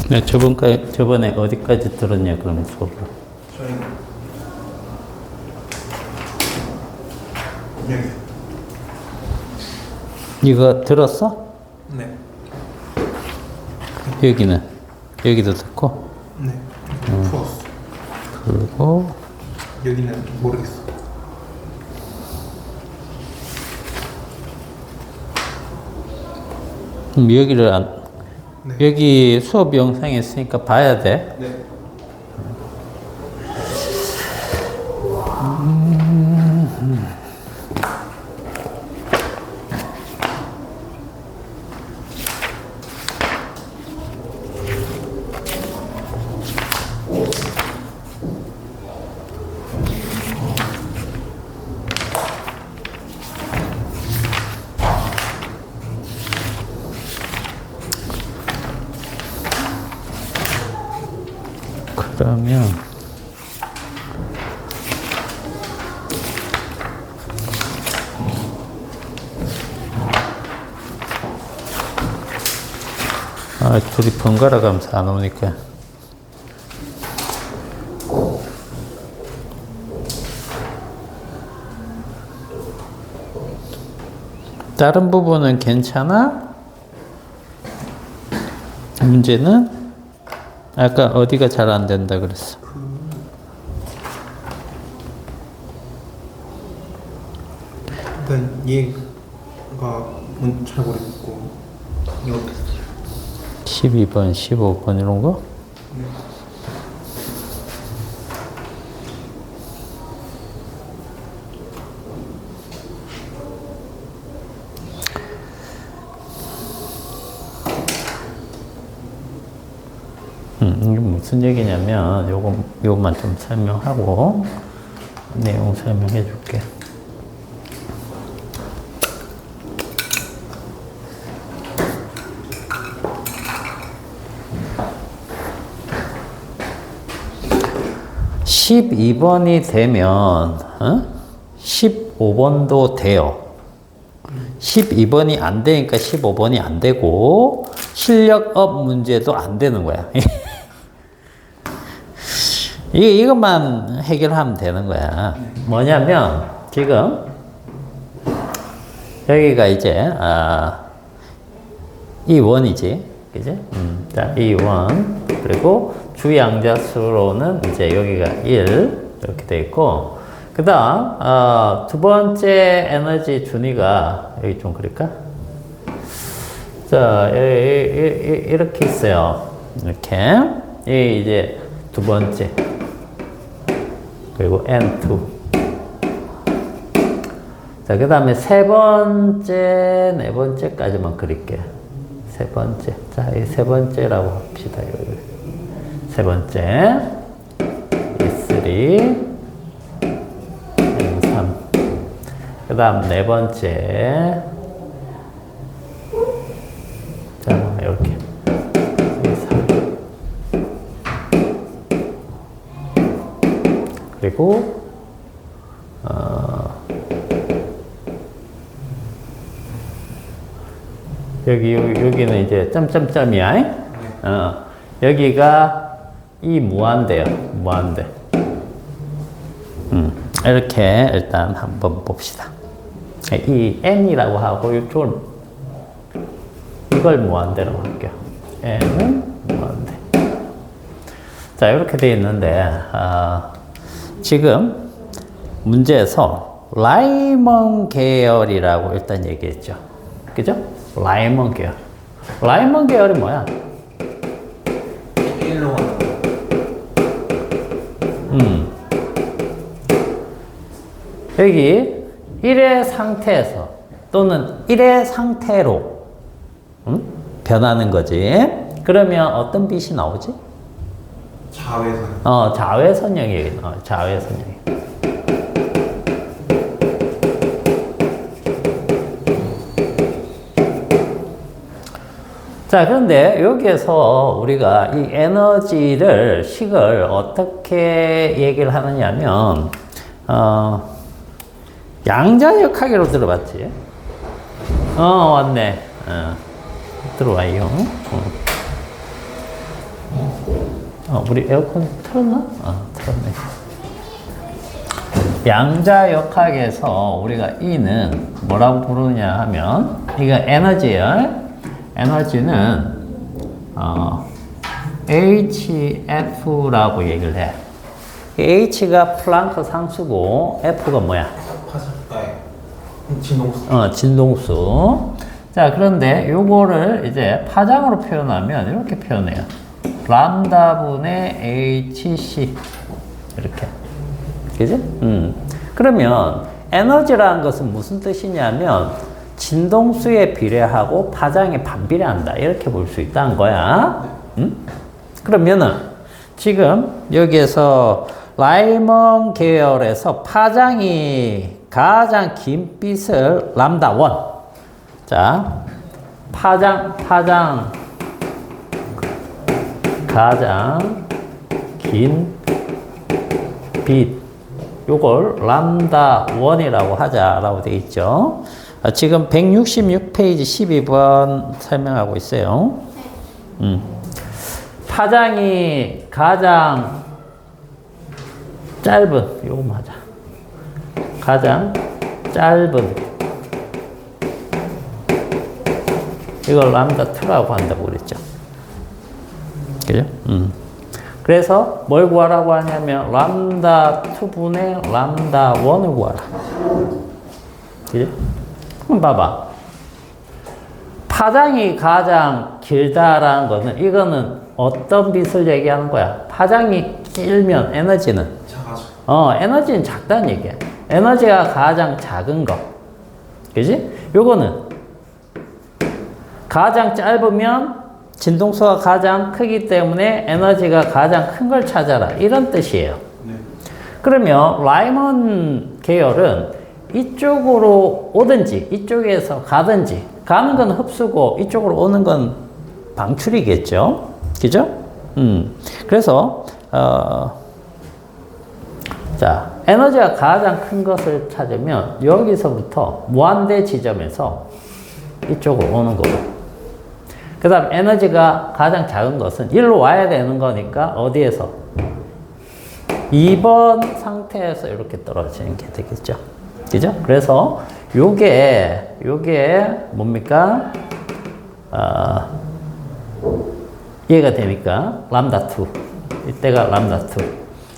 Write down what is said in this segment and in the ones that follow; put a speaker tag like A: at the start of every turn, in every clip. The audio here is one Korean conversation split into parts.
A: 네, 저번에 어디까지 들었냐, 그럼 수업을.
B: 저희 여기.
A: 이거 들었어?
B: 네.
A: 여기는? 여기도 듣고?
B: 네. 풀었어.
A: 그리고,
B: 여기는 모르겠어.
A: 그럼 여기를 안,
B: 네.
A: 여기 수업 영상에 있으니까 봐야 돼.
B: 네.
A: 그러면, 둘이 번갈아 가면서 안 오니까. 다른 부분은 괜찮아? 문제는? 아까 어디가 잘 안 된다 그랬어?
B: 일단 얘가 잘 모르겠고 이렇게.
A: 12번, 15번 이런 거?
B: 네.
A: 이게 무슨 얘기냐면, 요것만 좀 설명하고, 내용 설명해 줄게. (12번이) 되면, 15번도 돼요. 12번이 안 되니까 15번이 안 되고, 실력업 문제도 안 되는 거야. 이것만 해결하면 되는 거야. 뭐냐면, 지금, 여기가 이제, 이 원이지. 그지? 자, 이 원. 그리고 주양자수로는 이제 여기가 1. 이렇게 돼 있고, 그 다음, 두 번째 에너지 준위가, 여기 좀 그릴까? 자, 이렇게 있어요. 이렇게. 이 이제 두 번째. 그리고 N2. 자, 그 다음에 세 번째, 네 번째까지만 그릴게요. 세 번째. 자, 이 세 번째라고 합시다. 세 번째. E3. N3. 그 다음 네 번째. 자, 이렇게. 그리고 여기는 이제 점점점이야. 여기가 이 무한대요. 무한대. 이렇게 일단 한번 봅시다. 이 n이라고 하고 이걸 무한대라고 할게요. n은 무한대. 자, 이렇게 되어 있는데 지금 문제에서 라이먼 계열이라고 일단 얘기했죠. 그죠? 라이먼 계열. 라이먼 계열이 뭐야?
B: 1로
A: 여기 1의 상태에서 또는 1의 상태로 변하는 거지. 그러면 어떤 빛이 나오지?
B: 자외선.
A: 자외선형이 자외선형이. 자, 그런데 여기에서 우리가 이 에너지를, 식을 어떻게 얘기를 하느냐면, 양자역학으로 들어봤지? 왔네. 들어와요. 우리 에어컨 틀었나? 틀었네. 양자역학에서 우리가 E는 뭐라고 부르냐 하면, 이거 에너지야. 에너지는, HF라고 얘기를 해. H가 플랑크 상수고, F가 뭐야?
B: 진동수.
A: 진동수. 자, 그런데 요거를 이제 파장으로 표현하면 이렇게 표현해요. 람다분의 HC. 이렇게. 그지? 그러면 에너지라는 것은 무슨 뜻이냐면 진동수에 비례하고 파장에 반비례한다. 이렇게 볼 수 있다는 거야. 그러면은 지금 여기에서 라이먼 계열에서 파장이 가장 긴 빛을 람다 1. 자, 파장 가장 긴 빛. 요걸 람다 1이라고 하자라고 되어 있죠. 지금 166페이지 12번 설명하고 있어요. 파장이 가장 짧은, 요거 맞아. 가장 짧은, 이걸 람다 2라고 한다고 그랬죠. 그죠? 그래서 뭘 구하라고 하냐면 람다 2분의 람다 1을 구하라. 그죠? 그럼 봐봐. 파장이 가장 길다라는 거는, 이거는 어떤 빛을 얘기하는 거야? 파장이 길면 에너지는?
B: 작아져.
A: 에너지는 작다는 얘기야. 에너지가 가장 작은 거. 그지? 요거는 가장 짧으면 진동수가 가장 크기 때문에 에너지가 가장 큰 걸 찾아라. 이런 뜻이에요.
B: 네.
A: 그러면 라이먼 계열은 이쪽으로 오든지 이쪽에서 가든지, 가는 건 흡수고 이쪽으로 오는 건 방출이겠죠. 그죠? 그래서 자, 에너지가 가장 큰 것을 찾으면 여기서부터 무한대 지점에서 이쪽으로 오는 거고, 그 다음 에너지가 가장 작은 것은 일로 와야 되는 거니까 어디에서? 2번 상태에서 이렇게 떨어지는 게 되겠죠. 그죠? 그래서 요게 뭡니까? 이해가 되니까 람다 2. 이때가 람다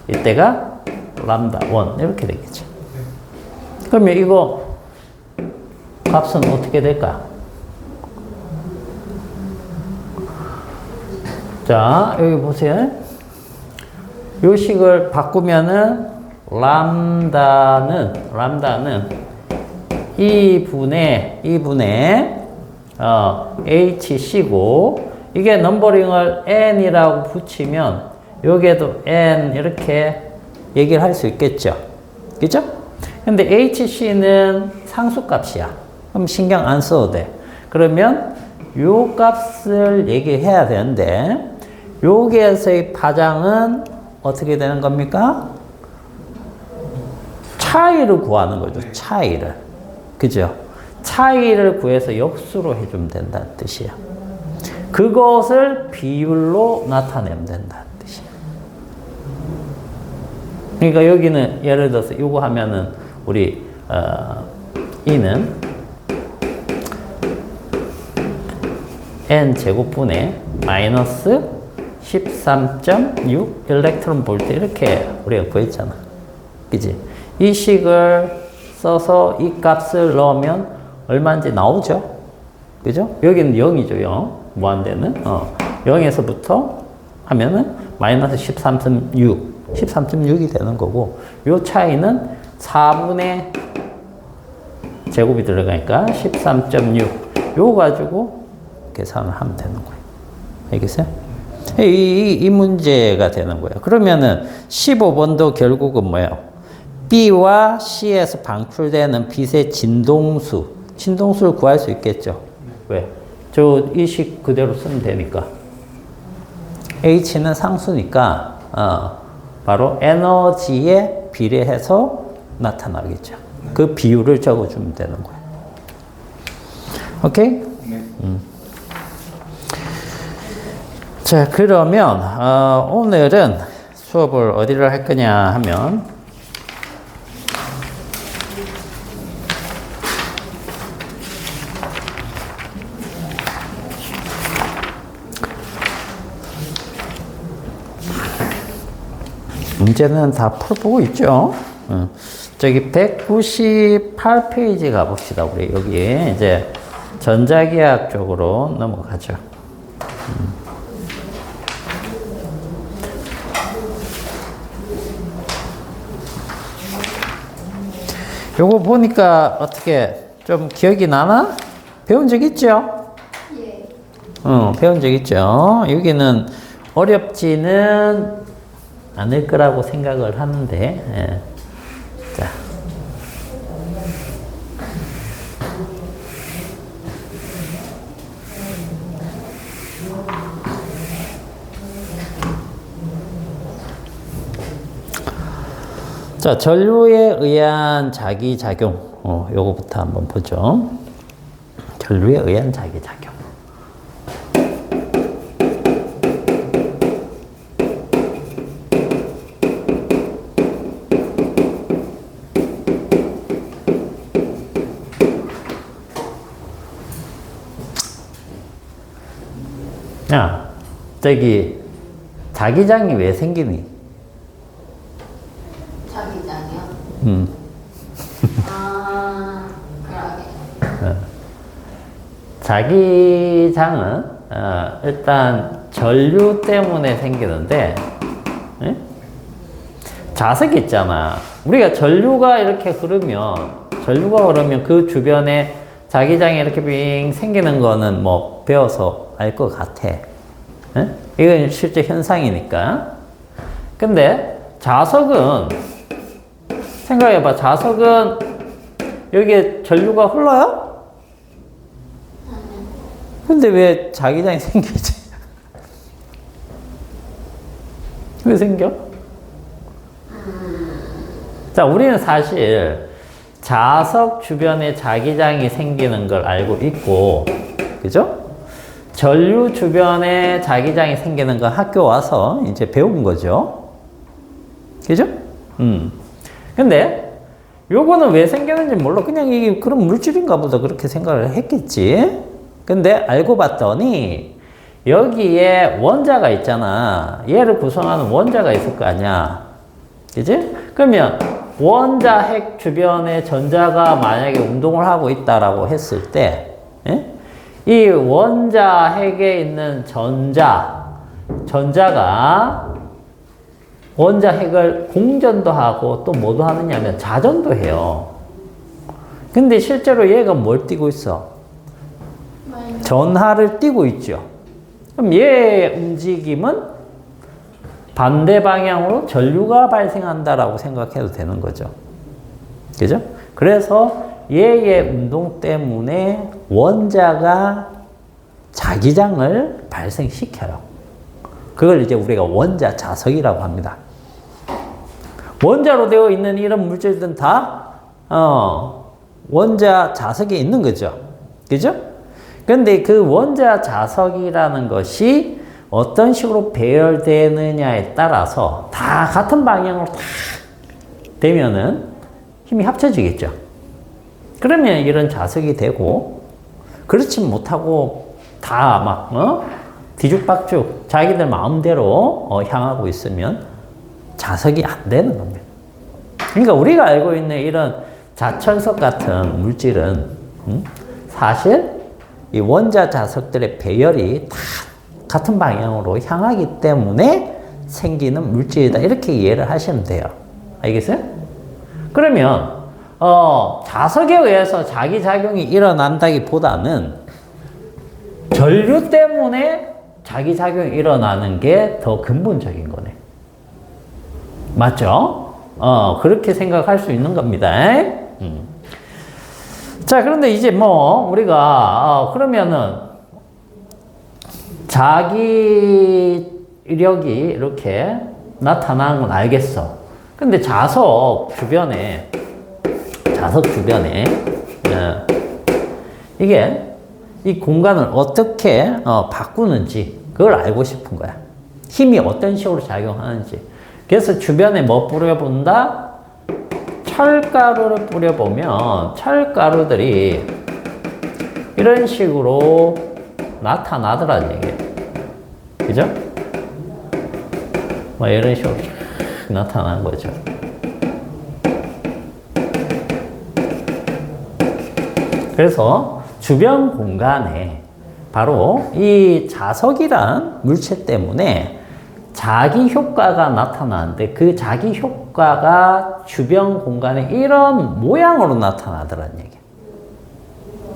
A: 2. 이때가 람다 1. 이렇게 되겠죠. 그러면 이거 값은 어떻게 될까? 자, 여기 보세요. 요 식을 바꾸면은 람다는 2분의 HC고, 이게 넘버링을 N이라고 붙이면 여기에도 N 이렇게 얘기를 할 수 있겠죠. 그죠? 근데 HC는 상수값이야. 그럼 신경 안 써도 돼. 그러면 요 값을 얘기해야 되는데, 여기에서의 파장은 어떻게 되는 겁니까? 차이를 구하는 거죠. 차이를. 그죠? 차이를 구해서 역수로 해주면 된다는 뜻이에요. 그것을 비율로 나타내면 된다는 뜻이에요. 그러니까 여기는 예를 들어서 이거 하면은 우리 E는 N 제곱분의 마이너스 13.6 일렉트론 볼트, 이렇게 우리가 구했잖아. 그지? 이 식을 써서 이 값을 넣으면 얼마인지 나오죠? 그죠? 여기는 0이죠, 0. 무한대는. 0에서부터 하면은 마이너스 13.6이 되는 거고, 요 차이는 4분의 제곱이 들어가니까 13.6. 요거 가지고 계산을 하면 되는 거예요. 알겠어요? 이 문제가 되는 거예요. 그러면은 15번도 결국은 뭐예요? B와 C에서 방출되는 빛의 진동수를 구할 수 있겠죠. 왜? 이 식 그대로 쓰면 되니까. H는 상수니까 바로 에너지에 비례해서 나타나겠죠. 그 비율을 적어주면 되는 거예요. 오케이?
B: 네.
A: 자, 그러면 오늘은 수업을 어디를 할 거냐 하면 문제는 다 풀어보고 있죠. 저기 198페이지 가봅시다. 우리 여기 이제 전자기학 쪽으로 넘어가죠. 요거 보니까 어떻게 좀 기억이 나나? 배운 적 있죠?
C: 예.
A: 배운 적 있죠. 여기는 어렵지는 않을 거라고 생각을 하는데, 예. 자. 자, 전류에 의한 자기작용. 요거부터 한번 보죠. 전류에 의한 자기작용. 야, 저기, 자기장이 왜 생기니?
C: 자기장이요? 아, 그러게.
A: 자기장은 일단 전류 때문에 생기는데, 예? 자석이 있잖아. 우리가 전류가 흐르면 그 주변에 자기장이 이렇게 빙 생기는 거는 뭐 배워서 알 것 같아. 예? 이건 실제 현상이니까. 근데 자석은 생각해봐. 자석은 여기에 전류가 흘러요? 근데 왜 자기장이 생기지? 왜 생겨? 자, 우리는 사실 자석 주변에 자기장이 생기는 걸 알고 있고, 그죠? 전류 주변에 자기장이 생기는 건 학교 와서 이제 배운 거죠. 그죠? 근데 요거는 왜 생기는지 몰라. 그냥 이게 그런 물질인가 보다 그렇게 생각을 했겠지. 근데 알고 봤더니 여기에 원자가 있잖아. 얘를 구성하는 원자가 있을 거 아니야. 그지? 그러면 원자 핵 주변에 전자가 만약에 운동을 하고 있다라고 했을 때, 예? 이 원자 핵에 있는 전자가 원자 핵을 공전도 하고 또 뭐도 하느냐면 자전도 해요. 근데 실제로 얘가 뭘 띠고 있어? 전하를 띠고 있죠. 그럼 얘의 움직임은 반대 방향으로 전류가 발생한다라고 생각해도 되는 거죠. 그죠? 그래서 얘의 운동 때문에 원자가 자기장을 발생시켜요. 그걸 이제 우리가 원자 자석이라고 합니다. 원자로 되어 있는 이런 물질들은 다 원자 자석에 있는 거죠. 그죠? 근데 그 원자 자석이라는 것이 어떤 식으로 배열되느냐에 따라서 다 같은 방향으로 다 되면은 힘이 합쳐지겠죠. 그러면 이런 자석이 되고, 그렇지 못하고 다 막 뒤죽박죽 자기들 마음대로 향하고 있으면 자석이 안 되는 겁니다. 그러니까 우리가 알고 있는 이런 자천석 같은 물질은 사실 이 원자 자석들의 배열이 다 같은 방향으로 향하기 때문에 생기는 물질이다. 이렇게 이해를 하시면 돼요. 알겠어요? 그러면 자석에 의해서 자기작용이 일어난다기보다는 전류 때문에 자기작용이 일어나는 게 더 근본적인 거네. 맞죠? 그렇게 생각할 수 있는 겁니다. 자, 그런데 이제 뭐, 우리가, 그러면은, 자기력이 이렇게 나타나는 건 알겠어. 근데 자석 주변에, 이게 이 공간을 어떻게 바꾸는지, 그걸 알고 싶은 거야. 힘이 어떤 식으로 작용하는지. 그래서 주변에 뭐 뿌려본다? 철가루를 뿌려보면 철가루들이 이런 식으로 나타나더라는 얘기예요. 그죠? 뭐 이런 식으로 나타나는 거죠. 그래서 주변 공간에 바로 이 자석이란 물체 때문에 자기 효과가 나타나는데 그 자기 효과가 주변 공간에 이런 모양으로 나타나더라는 얘기예요.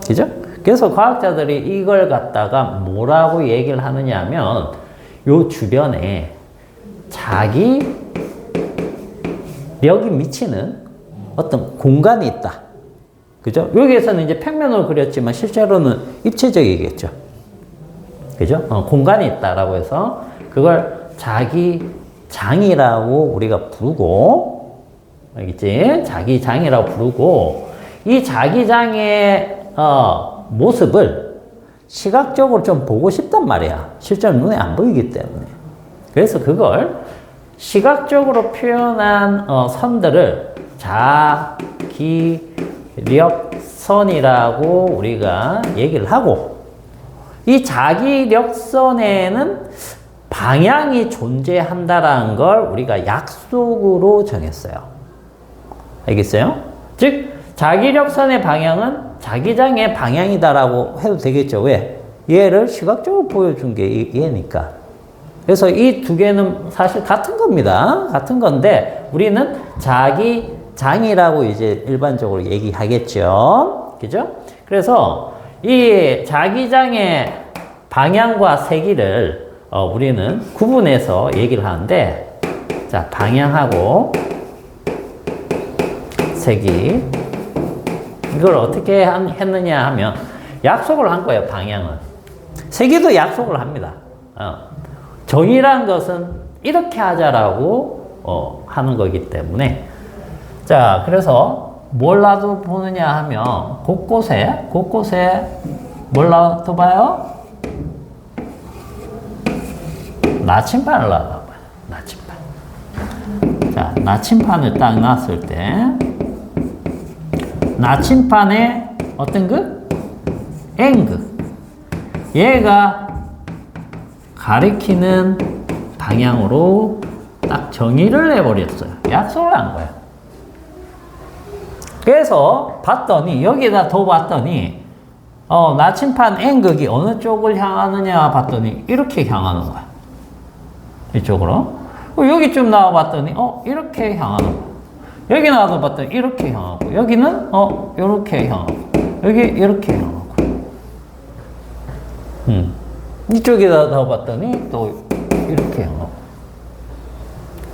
A: 그죠? 그래서 과학자들이 이걸 갖다가 뭐라고 얘기를 하느냐 하면 요 주변에 자기 력이 미치는 어떤 공간이 있다. 그죠? 여기에서는 이제 평면으로 그렸지만 실제로는 입체적이겠죠. 그죠? 공간이 있다라고 해서 그걸 자기장이라고 우리가 부르고, 알겠지? 자기장이라고 부르고, 이 자기장의 모습을 시각적으로 좀 보고 싶단 말이야. 실제로 눈에 안 보이기 때문에. 그래서 그걸 시각적으로 표현한 선들을 자기력선이라고 우리가 얘기를 하고, 이 자기력선에는 방향이 존재한다라는 걸 우리가 약속으로 정했어요. 알겠어요? 즉, 자기력선의 방향은 자기장의 방향이다라고 해도 되겠죠. 왜? 얘를 시각적으로 보여준 게 얘니까. 그래서 이 두 개는 사실 같은 겁니다. 같은 건데, 우리는 자기장이라고 이제 일반적으로 얘기하겠죠. 그죠? 그래서 이 자기장의 방향과 세기를 우리는 구분해서 얘기를 하는데, 자, 방향하고 세기. 이걸 어떻게 했느냐 하면 약속을 한 거예요, 방향은. 세기도 약속을 합니다. 정의란 것은 이렇게 하자라고 하는 거기 때문에. 자, 그래서 뭘 놔둬보느냐 하면 곳곳에 뭘 놔둬봐요? 나침반을 놔둬봐요. 나침반. 자, 나침반을 딱 놨을 때 나침반에 어떤 극? N극. 얘가 가리키는 방향으로 딱 정의를 해버렸어요. 약속을 한 거예요. 그래서 봤더니, 여기다 더 봤더니, 나침반 N극이 어느 쪽을 향하느냐 봤더니, 이렇게 향하는 거야. 이쪽으로. 여기 좀 나와봤더니, 이렇게 향하는 거야. 여기 나와서 봤더니, 이렇게 향하고, 여기는, 이렇게 향하고, 여기 이렇게 향하고. 이쪽에다 나와봤더니, 또 이렇게 향하고.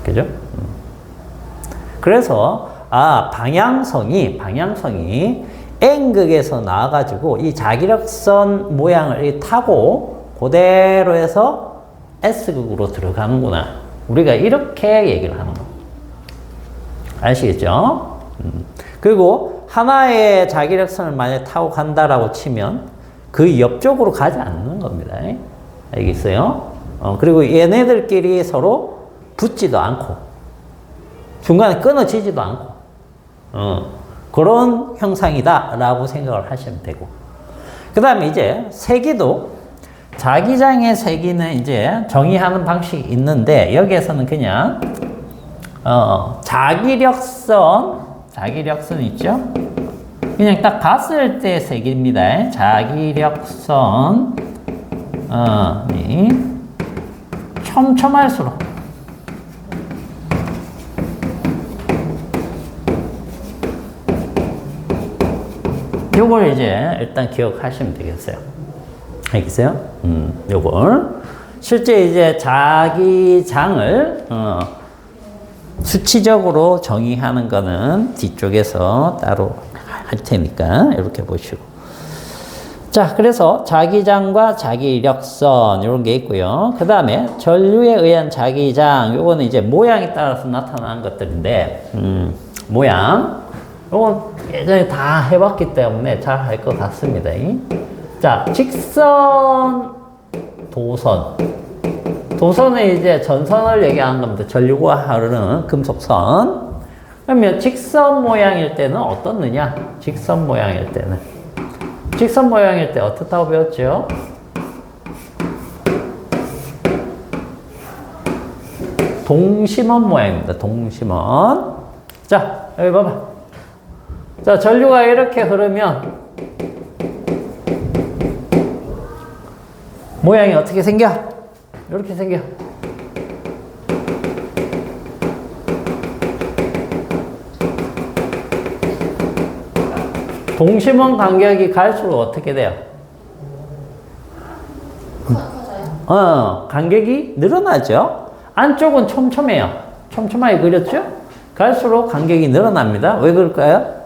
A: 그죠? 그래서, 방향성이 N극에서 나와가지고 이 자기력선 모양을 타고 그대로 해서 S극으로 들어가는구나. 우리가 이렇게 얘기를 하는 거. 아시겠죠? 그리고 하나의 자기력선을 만약에 타고 간다라고 치면 그 옆쪽으로 가지 않는 겁니다. 알겠어요? 그리고 얘네들끼리 서로 붙지도 않고 중간에 끊어지지도 않고 그런 형상이다라고 생각을 하시면 되고, 그 다음에 이제 세기도 자기장의 세기는 이제 정의하는 방식이 있는데, 여기에서는 그냥 자기력선 있죠? 그냥 딱 봤을 때 세기입니다. 자기력선이 촘촘할수록 요걸 이제 일단 기억하시면 되겠어요. 알겠어요? 요걸. 실제 이제 자기장을, 수치적으로 정의하는 거는 뒤쪽에서 따로 할 테니까, 이렇게 보시고. 자, 그래서 자기장과 자기력선, 요런 게 있고요. 그 다음에 전류에 의한 자기장, 요거는 이제 모양에 따라서 나타나는 것들인데, 모양. 요건 예전에 다 해봤기 때문에 잘 할 것 같습니다. 자, 직선 도선. 도선은 이제 전선을 얘기하는 겁니다. 전류가 흐르는 금속선. 그러면 직선 모양일 때는 어떻느냐? 직선 모양일 때는. 직선 모양일 때 어떻다고 배웠죠? 동심원 모양입니다. 동심원. 자, 여기 봐봐. 자, 전류가 이렇게 흐르면 모양이 어떻게 생겨? 이렇게 생겨. 동심원 간격이 갈수록 어떻게 돼요?
C: 커져요?
A: 간격이 늘어나죠? 안쪽은 촘촘해요. 촘촘하게 그렸죠? 갈수록 간격이 늘어납니다. 왜 그럴까요?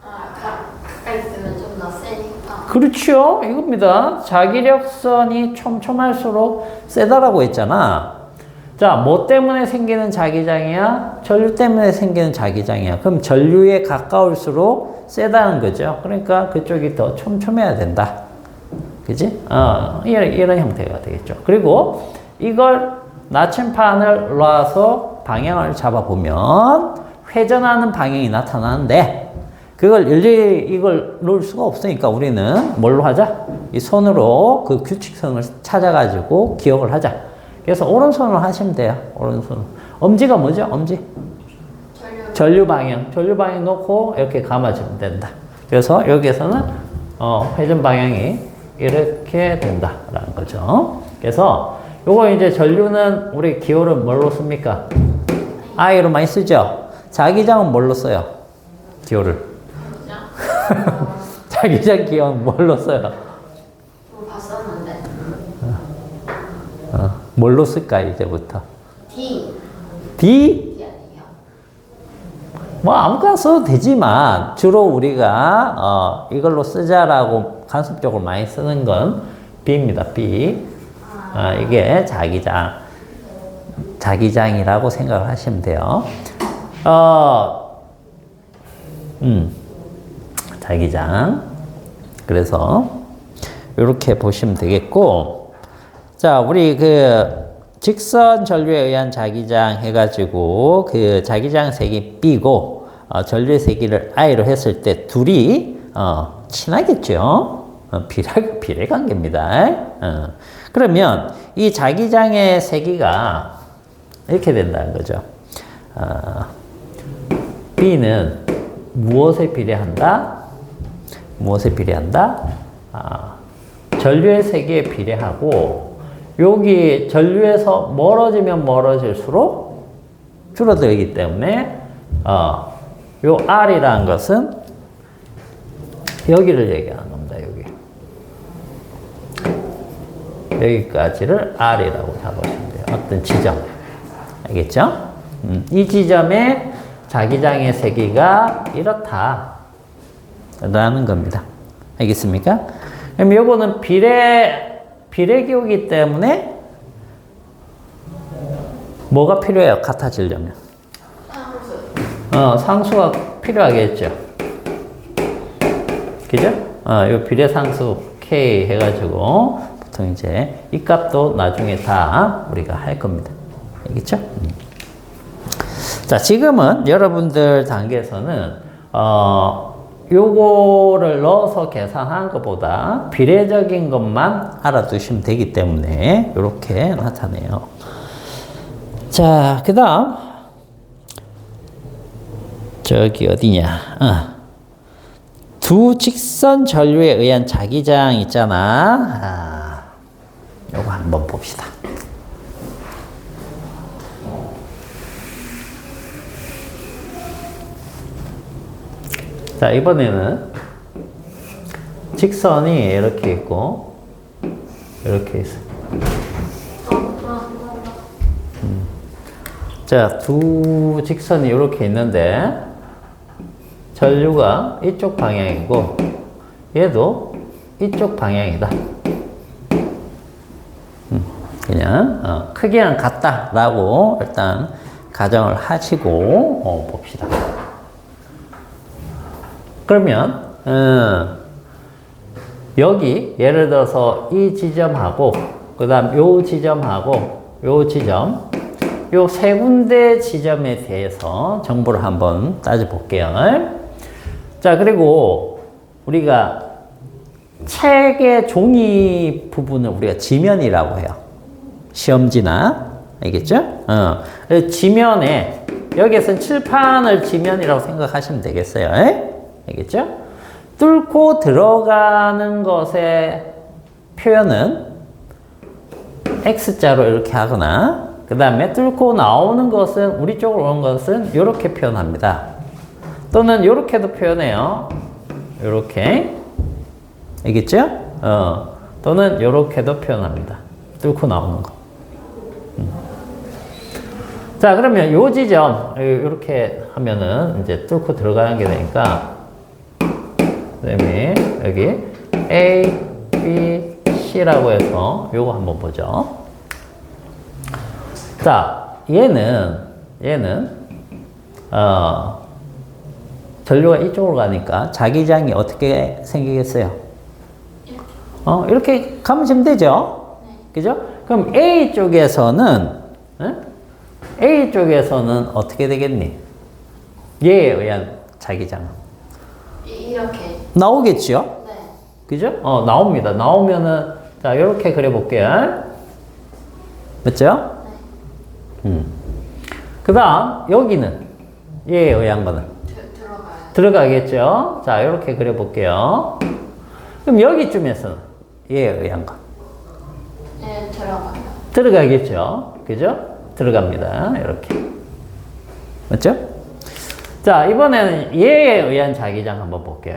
C: 가까이 있으면 좀 더 세니까.
A: 그렇죠. 이겁니다. 자기력선이 촘촘할수록 세다라고 했잖아. 자, 뭐 때문에 생기는 자기장이야? 전류 때문에 생기는 자기장이야. 그럼 전류에 가까울수록 세다는 거죠. 그러니까 그쪽이 더 촘촘해야 된다. 그지? 이런 형태가 되겠죠. 그리고 이걸 나침판을 놔서 방향을 잡아보면 회전하는 방향이 나타나는데 그걸 일일이 이걸 놓을 수가 없으니까 우리는 뭘로 하자? 이 손으로 그 규칙선을 찾아가지고 기억을 하자. 그래서 오른손으로 하시면 돼요. 오른손. 엄지가 뭐죠? 엄지? 전류 방향. 전류 방향 놓고 이렇게 감아주면 된다. 그래서 여기에서는 회전 방향이 이렇게 된다라는 거죠. 그래서 요거 이제 전류는 우리 기호를 뭘로 씁니까? I로 많이 쓰죠? 자기장은 뭘로 써요? 기호를. 자기장 기호는 뭘로 써요?
C: 봤었는데.
A: 뭘로 쓸까, 이제부터?
C: D.
A: D?
C: D 아니에요?
A: 뭐 아무거나 써도 되지만 주로 우리가 이걸로 쓰자라고 간접적으로 많이 쓰는 건 B입니다. B. 이게 자기장이라고 생각을 하시면 돼요. 자기장. 그래서 이렇게 보시면 되겠고, 자, 우리 그 직선 전류에 의한 자기장 해가지고 그 자기장 색이 B고 전류의 세기를 I로 했을 때 둘이 친하겠죠. 비례 관계입니다. 그러면 이 자기장의 세기가 이렇게 된다는 거죠. B는 무엇에 비례한다? 무엇에 비례한다? 전류의 세기에 비례하고 여기 전류에서 멀어지면 멀어질수록 줄어들기 때문에 요 R이라는 것은 여기를 얘기하는 겁니다. 여기까지를 R이라고 잡으시면 돼요. 어떤 지점. 알겠죠? 이 지점에 자기장의 세기가 이렇다 라는 겁니다. 알겠습니까? 그럼 요거는 비례기호이기 때문에 뭐가 필요해요? 같아지려면. 상수가 필요하겠죠. 그죠? 요 비례상수 K 해가지고 보통 이제 이 값도 나중에 다 우리가 할 겁니다. 알겠죠? 자, 지금은 여러분들 단계에서는 요거를 넣어서 계산한 것보다 비례적인 것만 알아두시면 되기 때문에 이렇게 나타내요. 자, 그 다음 저기 어디냐? 두 직선 전류에 의한 자기장 있잖아. 요거 한번 봅시다. 자, 이번에는 직선이 이렇게 있고 이렇게 있어요. 자, 두 직선이 이렇게 있는데 전류가 이쪽 방향이고 얘도 이쪽 방향이다. 그냥 크기랑 같다라고 일단 가정을 하시고 봅시다. 그러면 여기 예를 들어서 이 지점하고 그 다음 요 지점하고 요 지점, 요 세 군데 지점에 대해서 정보를 한번 따져볼게요. 자, 그리고 우리가 책의 종이 부분을 우리가 지면이라고 해요. 시험지나, 알겠죠? 그래서 지면에, 여기에서는 칠판을 지면이라고 생각하시면 되겠어요. 알겠죠? 뚫고 들어가는 것의 표현은 X자로 이렇게 하거나, 그 다음에 뚫고 나오는 것은, 우리 쪽으로 오는 것은 이렇게 표현합니다. 또는 이렇게도 표현해요. 이렇게. 알겠죠? 또는 이렇게도 표현합니다. 뚫고 나오는 거. 자, 그러면 요 지점, 이렇게 하면은 이제 뚫고 들어가는 게 되니까, 그 다음에 여기 A, B, C라고 해서 요거 한번 보죠. 자, 얘는, 전류가 이쪽으로 가니까 자기장이 어떻게 생기겠어요? 이렇게 가면 되죠? 그죠? 그럼 A 쪽에서는, A 쪽에서는 어떻게 되겠니? 얘에 의한 자기장.
C: 이렇게.
A: 나오겠죠?
C: 네.
A: 그죠? 나옵니다. 나오면은, 자, 이렇게 그려볼게요. 맞죠?
C: 네.
A: 그 다음, 여기는, 얘에 의한 거는?
C: 들어가요.
A: 들어가겠죠? 자, 이렇게 그려볼게요. 그럼 여기쯤에서는, 얘에 의한 거?
C: 네, 들어가요.
A: 들어가겠죠? 그죠? 들어갑니다. 이렇게. 맞죠? 자, 이번에는 얘에 의한 자기장 한번 볼게요.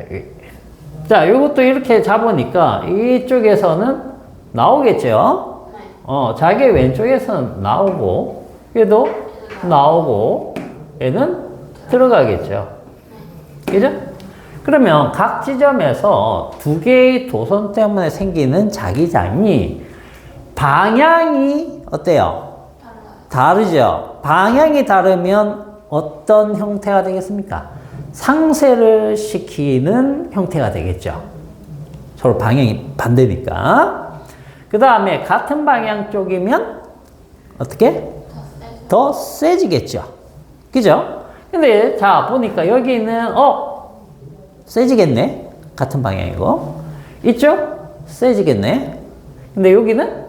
A: 자, 이것도 이렇게 잡으니까 이쪽에서는 나오겠죠?
C: 네.
A: 자기 왼쪽에서는 나오고, 얘도 나오고, 얘는 들어가겠죠. 그죠? 그러면 각 지점에서 두 개의 도선 때문에 생기는 자기장이 방향이 어때요? 다르죠? 방향이 다르면 어떤 형태가 되겠습니까? 상쇄를 시키는 형태가 되겠죠. 서로 방향이 반대니까. 그 다음에 같은 방향 쪽이면 어떻게? 더 세지겠죠. 그죠? 근데 자 보니까 여기는 세지겠네. 같은 방향이고. 이쪽 세지겠네. 근데 여기는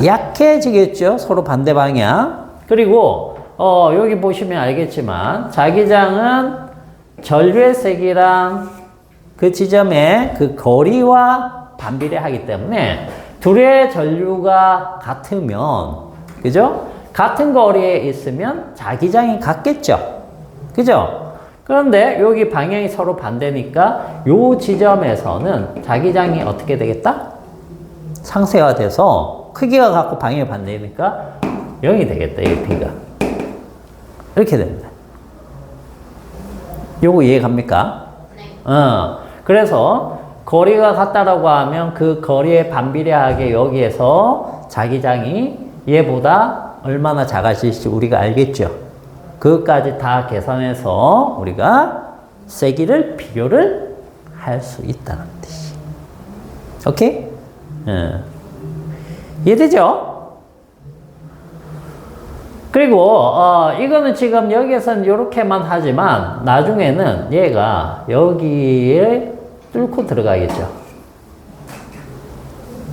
A: 약해지겠죠. 서로 반대 방향. 그리고 여기 보시면 알겠지만 자기장은 전류의 색이랑 그 지점의 그 거리와 반비례하기 때문에 둘의 전류가 같으면, 그죠? 같은 거리에 있으면 자기장이 같겠죠. 그죠? 그런데 여기 방향이 서로 반대니까 요 지점에서는 자기장이 어떻게 되겠다? 상쇄가 돼서 크기가 같고 방향이 반대니까 0이 되겠다. 이 B가. 이렇게 됩니다. 요거 이해 갑니까?
C: 네.
A: 그래서 거리가 같다라고 하면 그 거리에 반비례하게 여기에서 자기장이 얘보다 얼마나 작아질지 우리가 알겠죠. 그것까지 다 계산해서 우리가 세기를 비교를 할 수 있다는 뜻이. 오케이? 이해되죠? 그리고 이거는 지금 여기에서는 이렇게만 하지만 나중에는 얘가 여기에 뚫고 들어가겠죠.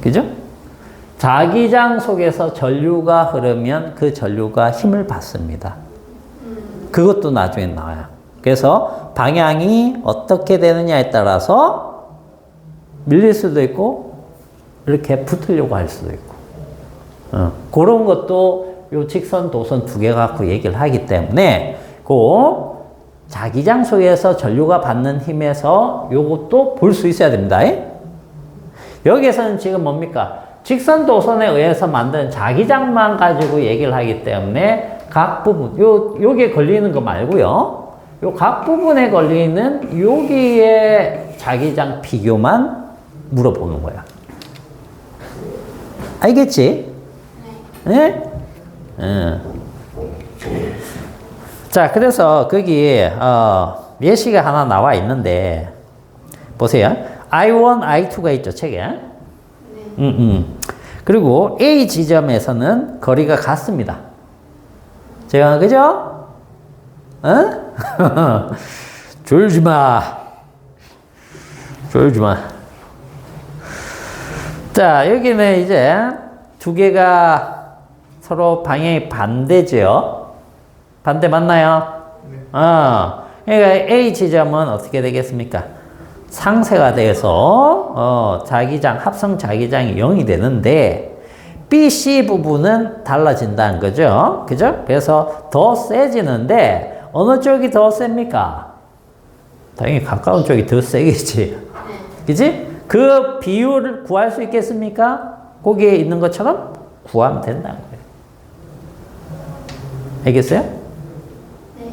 A: 그죠? 자기장 속에서 전류가 흐르면 그 전류가 힘을 받습니다. 그것도 나중에 나와요. 그래서 방향이 어떻게 되느냐에 따라서 밀릴 수도 있고 이렇게 붙으려고 할 수도 있고 그런 것도 요 직선, 도선 두 개 갖고 얘기를 하기 때문에 그 자기장 속에서 전류가 받는 힘에서 요것도 볼 수 있어야 됩니다. 여기에서는 지금 뭡니까? 직선, 도선에 의해서 만든 자기장만 가지고 얘기를 하기 때문에 각 부분, 여기에 걸리는 거 말고요. 요 각 부분에 걸리는 여기에 자기장 비교만 물어보는 거야. 알겠지? 네? 자, 그래서 거기 예시가 하나 나와 있는데 보세요. I1, I2가 있죠, 책에.
C: 네.
A: 그리고 A 지점에서는 거리가 같습니다. 제가 그죠? 어? 졸지 마. 졸지 마. 자, 여기는 이제 두 개가 서로 방향이 반대죠. 반대 맞나요?
B: 네.
A: 그러니까 A 지점은 어떻게 되겠습니까? 상쇄가 돼서 자기장, 합성 자기장이 0이 되는데 B, C 부분은 달라진다는 거죠. 그죠? 그래서 더 세지는데 어느 쪽이 더 셉니까? 당연히 가까운 쪽이 더 세겠지. 그지? 그 비율을 구할 수 있겠습니까? 거기에 있는 것처럼 구하면 된다는 거예요. 알겠어요?
C: 네.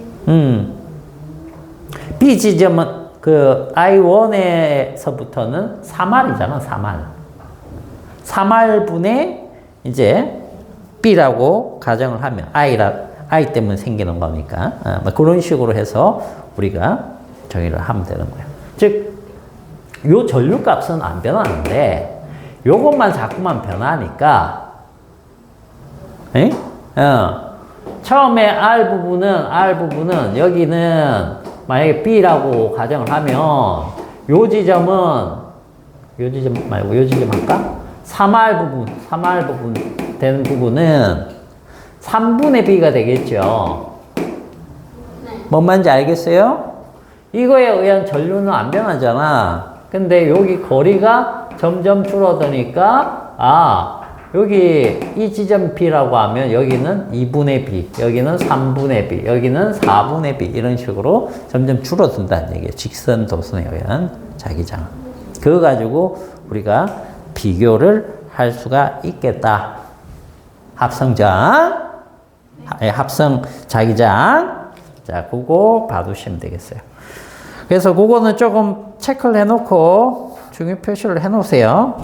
A: B 지점은 그 I1에서부터는 3R이잖아, 3R. 3R분의 이제 B라고 가정을 하면 I 때문에 생기는 거니까 그런 식으로 해서 우리가 정의를 하면 되는 거예요. 즉, 요 전류값은 안 변하는데 요것만 자꾸만 변하니까 처음에 R 부분은 여기는 만약에 B라고 가정을 하면 요 지점 말고 요 지점 할까? 3R 부분 되는 부분은 3분의 B가 되겠죠. 뭔 말인지 알겠어요? 이거에 의한 전류는 안 변하잖아. 근데 여기 거리가 점점 줄어드니까 여기 이 지점 B라고 하면 여기는 2분의 B, 여기는 3분의 B, 여기는 4분의 B 이런 식으로 점점 줄어든다는 얘기예요. 직선 도선에 의한 자기장. 그거 가지고 우리가 비교를 할 수가 있겠다. 합성 자기장. 자, 그거 봐두시면 되겠어요. 그래서 그거는 조금 체크를 해놓고 중요 표시를 해놓으세요.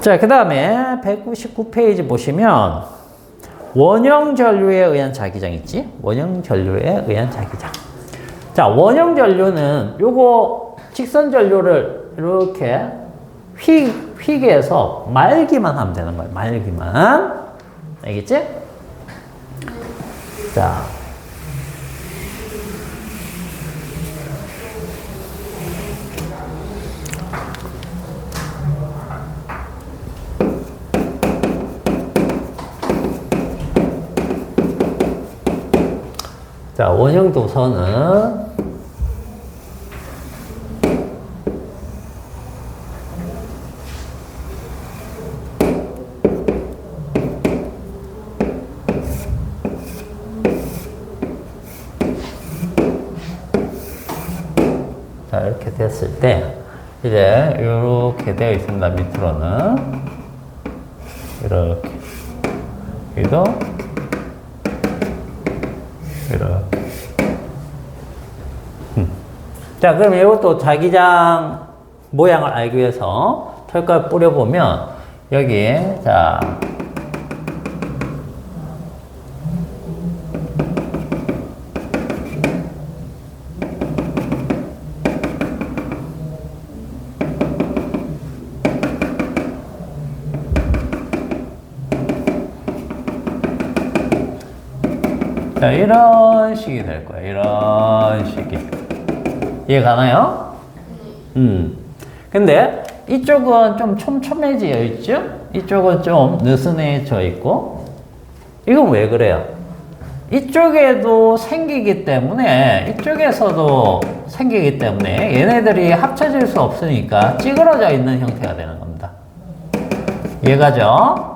A: 자, 그 다음에 199페이지 보시면 원형 전류에 의한 자기장 있지? 원형 전류에 의한 자기장. 자, 원형 전류는 요거 직선 전류를 이렇게 휘게 해서 말기만 하면 되는 거예요. 말기만. 알겠지? 자. 자, 원형 도선은 자, 이렇게 됐을 때 이제 이렇게 되어 있습니다. 밑으로는 이렇게 여기도 이렇게. 자, 그럼 이것도 자기장 모양을 알기 위해서 털까지 뿌려보면 여기 자 자, 이런 식이 될 거예요. 이런 식이. 이해 가나요? 근데 이쪽은 좀 촘촘해져 있죠? 이쪽은 좀 느슨해져 있고. 이건 왜 그래요? 이쪽에도 생기기 때문에, 이쪽에서도 생기기 때문에 얘네들이 합쳐질 수 없으니까 찌그러져 있는 형태가 되는 겁니다. 이해가죠?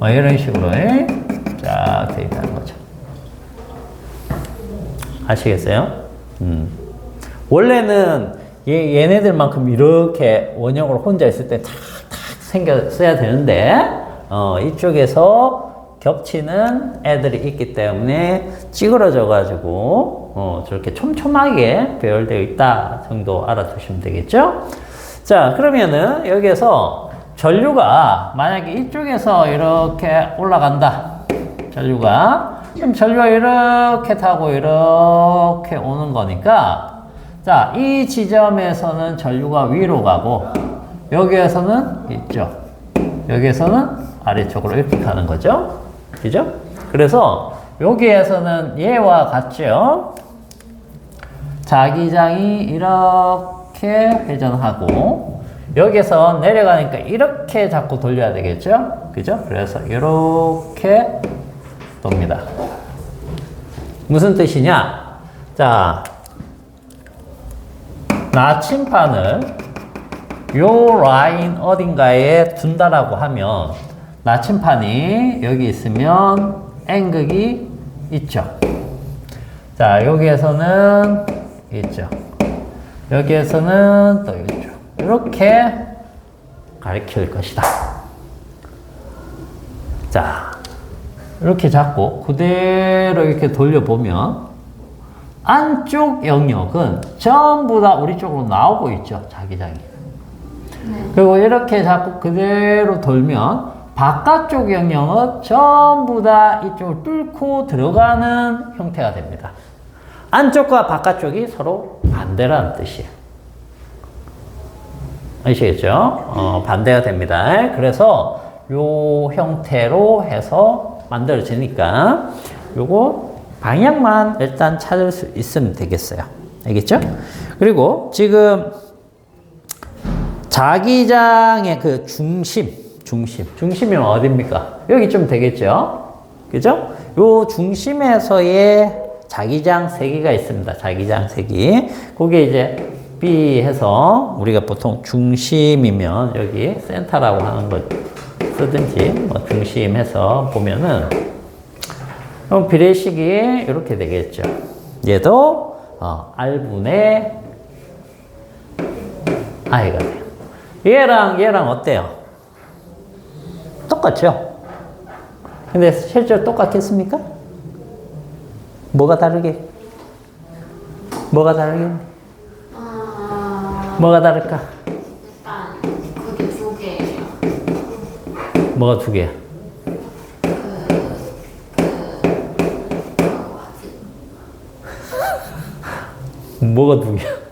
A: 이런 식으로 쫙 되어 있다는 거죠. 아시겠어요? 원래는 얘네들만큼 이렇게 원형으로 혼자 있을 때 탁탁 생겼어야 되는데 이쪽에서 겹치는 애들이 있기 때문에 찌그러져 가지고 저렇게 촘촘하게 배열되어 있다 정도 알아두시면 되겠죠? 자, 그러면은 여기에서 전류가 만약에 이쪽에서 이렇게 올라간다. 전류가. 그럼 전류가 이렇게 타고 이렇게 오는 거니까 자, 이 지점에서는 전류가 위로 가고, 여기에서는 있죠. 여기에서는 아래쪽으로 이렇게 가는 거죠. 그죠? 그래서 여기에서는 얘와 같죠. 자기장이 이렇게 회전하고, 여기서 내려가니까 이렇게 자꾸 돌려야 되겠죠? 그죠? 그래서 이렇게 돕니다. 무슨 뜻이냐? 자, 나침판을 요 라인 어딘가에 둔다라고 하면 나침판이 여기 있으면 N극이 있죠. 자, 여기에서는 있죠. 여기에서는 또 있죠. 이렇게 가리킬 것이다. 자, 이렇게 잡고 그대로 이렇게 돌려보면 안쪽 영역은 전부 다 우리 쪽으로 나오고 있죠. 자기장이. 그리고 이렇게 자꾸 그대로 돌면 바깥쪽 영역은 전부 다 이쪽을 뚫고 들어가는 형태가 됩니다. 안쪽과 바깥쪽이 서로 반대라는 뜻이에요. 아시겠죠? 반대가 됩니다. 그래서 요 형태로 해서 만들어지니까 요거 방향만 일단 찾을 수 있으면 되겠어요. 알겠죠? 그리고 자기장의 그 중심이면 어딥니까? 여기쯤 되겠죠? 그죠? 요 중심에서의 자기장 3개가 있습니다. 자기장 3개. 그게 이제 B 해서 우리가 보통 중심이면 여기 센터라고 하는 거 쓰든지 뭐 중심 해서 보면은 그럼 비례식이 이렇게 되겠죠. 얘도 R분의 I가 돼요. 얘랑 어때요? 똑같죠? 근데 실제로 똑같겠습니까? 뭐가 다르게? 뭐가 다르까?
C: 일단 그게 2개예요.
A: 뭐가 2개야? 뭐가 2개야?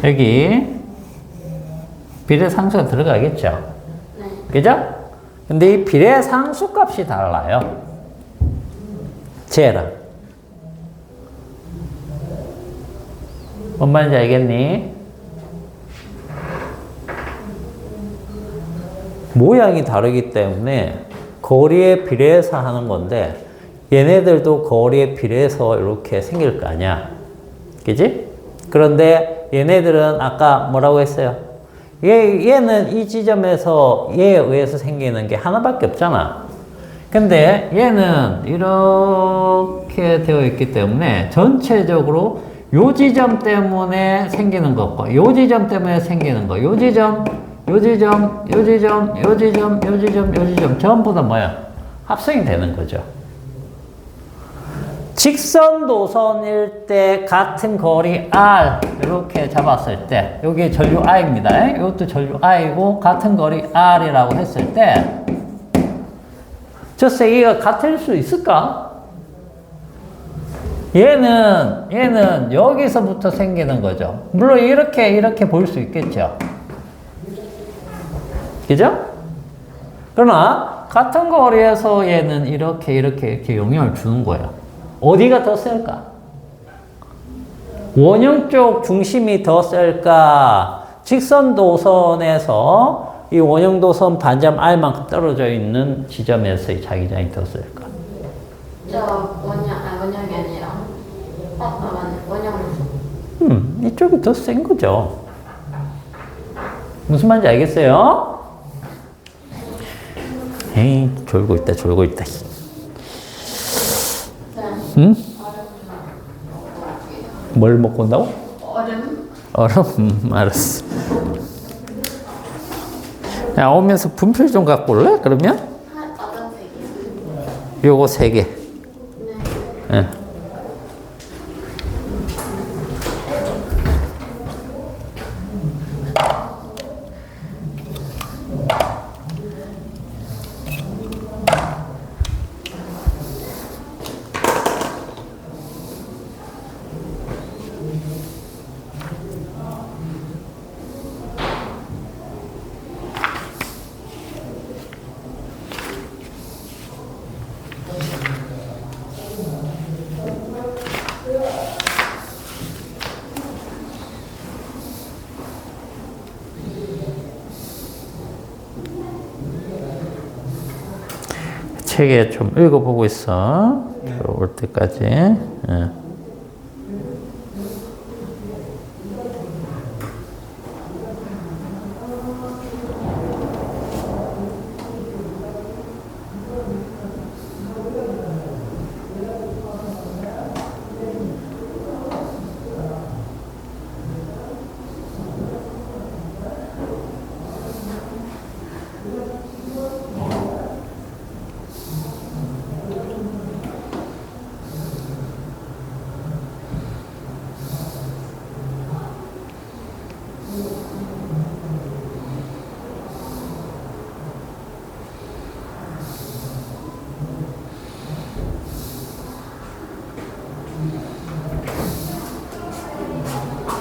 A: 여기 비례상수가 들어가겠죠?
C: 네.
A: 그죠? 근데 이 비례상수 값이 달라요. 쟤랑. 뭔 말인지 알겠니? 모양이 다르기 때문에 거리에 비례해서 하는 건데 얘네들도 거리에 비례해서 이렇게 생길 거 아니야. 그지? 그런데 얘네들은 아까 뭐라고 했어요? 얘는 이 지점에서 얘에 의해서 생기는 게 하나밖에 없잖아. 근데 얘는 이렇게 되어 있기 때문에 전체적으로 요 지점 때문에 생기는 것과 요 지점 때문에 생기는 거, 요 지점 전부 다 뭐야? 합성이 되는 거죠. 직선 노선일 때 같은 거리 R 이렇게 잡았을 때 여기 전류 I입니다. 이것도 전류 I고 같은 거리 R이라고 했을 때 저 세 개가 같을 수 있을까? 얘는 여기서부터 생기는 거죠. 물론 이렇게 볼 수 있겠죠. 그죠? 그러나 같은 거리에서 얘는 이렇게 영향을 주는 거예요. 어디가 더 셀까? 원형 쪽 중심이 더 셀까? 직선 도선에서 이 원형 도선 반점 R만큼 떨어져 있는 지점에서의 자기장이 더 셀까?
C: 원형이 아니라 맞네. 원형.
A: 이쪽이 더 센 거죠. 무슨 말인지 알겠어요? 에이, 졸고 있다. 응? 뭘 먹고 온다고? 얼음? 알았어. 야, 오면서 분필 좀 갖고 올래? 그러면? 요거 3개. 네. 네. 침착하게 좀 읽어보고 있어.
B: 네.
A: 올 때까지. 예.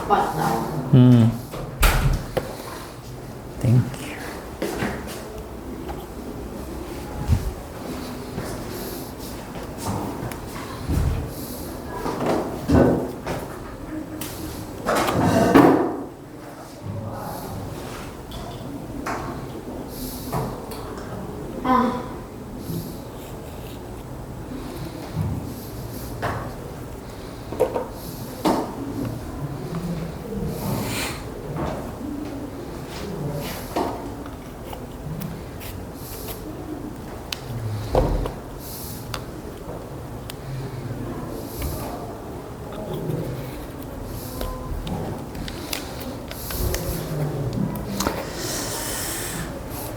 C: 맞다.
A: 땡큐.
C: 아,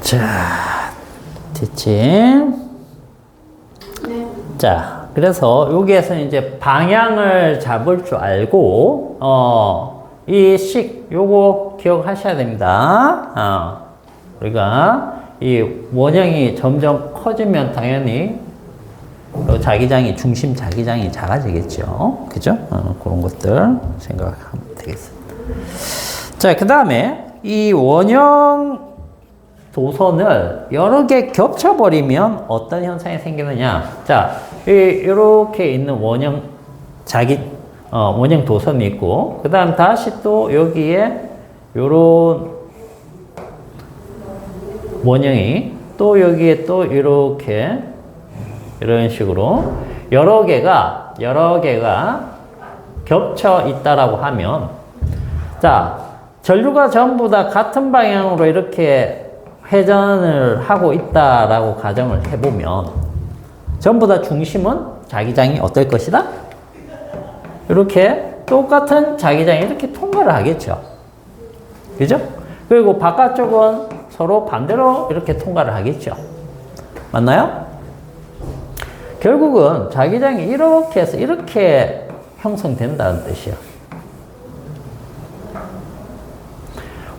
A: 자, 됐지?
C: 네.
A: 자, 그래서 여기에서 이제 방향을 잡을 줄 알고, 이 요거 기억하셔야 됩니다. 우리가 이 원형이 점점 커지면 당연히 자기장이, 중심 자기장이 작아지겠죠. 그죠? 그런 것들 생각하면 되겠습니다. 자, 그 다음에 이 원형 도선을 여러 개 겹쳐버리면 어떤 현상이 생기느냐. 자, 이렇게 있는 원형 원형 도선이 있고, 그 다음 다시 또 여기에 요런 원형이 또 여기에 또 이렇게 이런 식으로 여러 개가 겹쳐 있다라고 하면, 자, 전류가 전부 다 같은 방향으로 이렇게 회전을 하고 있다라고 가정을 해보면 전부 다 중심은 자기장이 어떨 것이다? 이렇게 똑같은 자기장이 이렇게 통과를 하겠죠. 그죠? 그리고 바깥쪽은 서로 반대로 이렇게 통과를 하겠죠. 맞나요? 결국은 자기장이 이렇게 해서 이렇게 형성된다는 뜻이에요.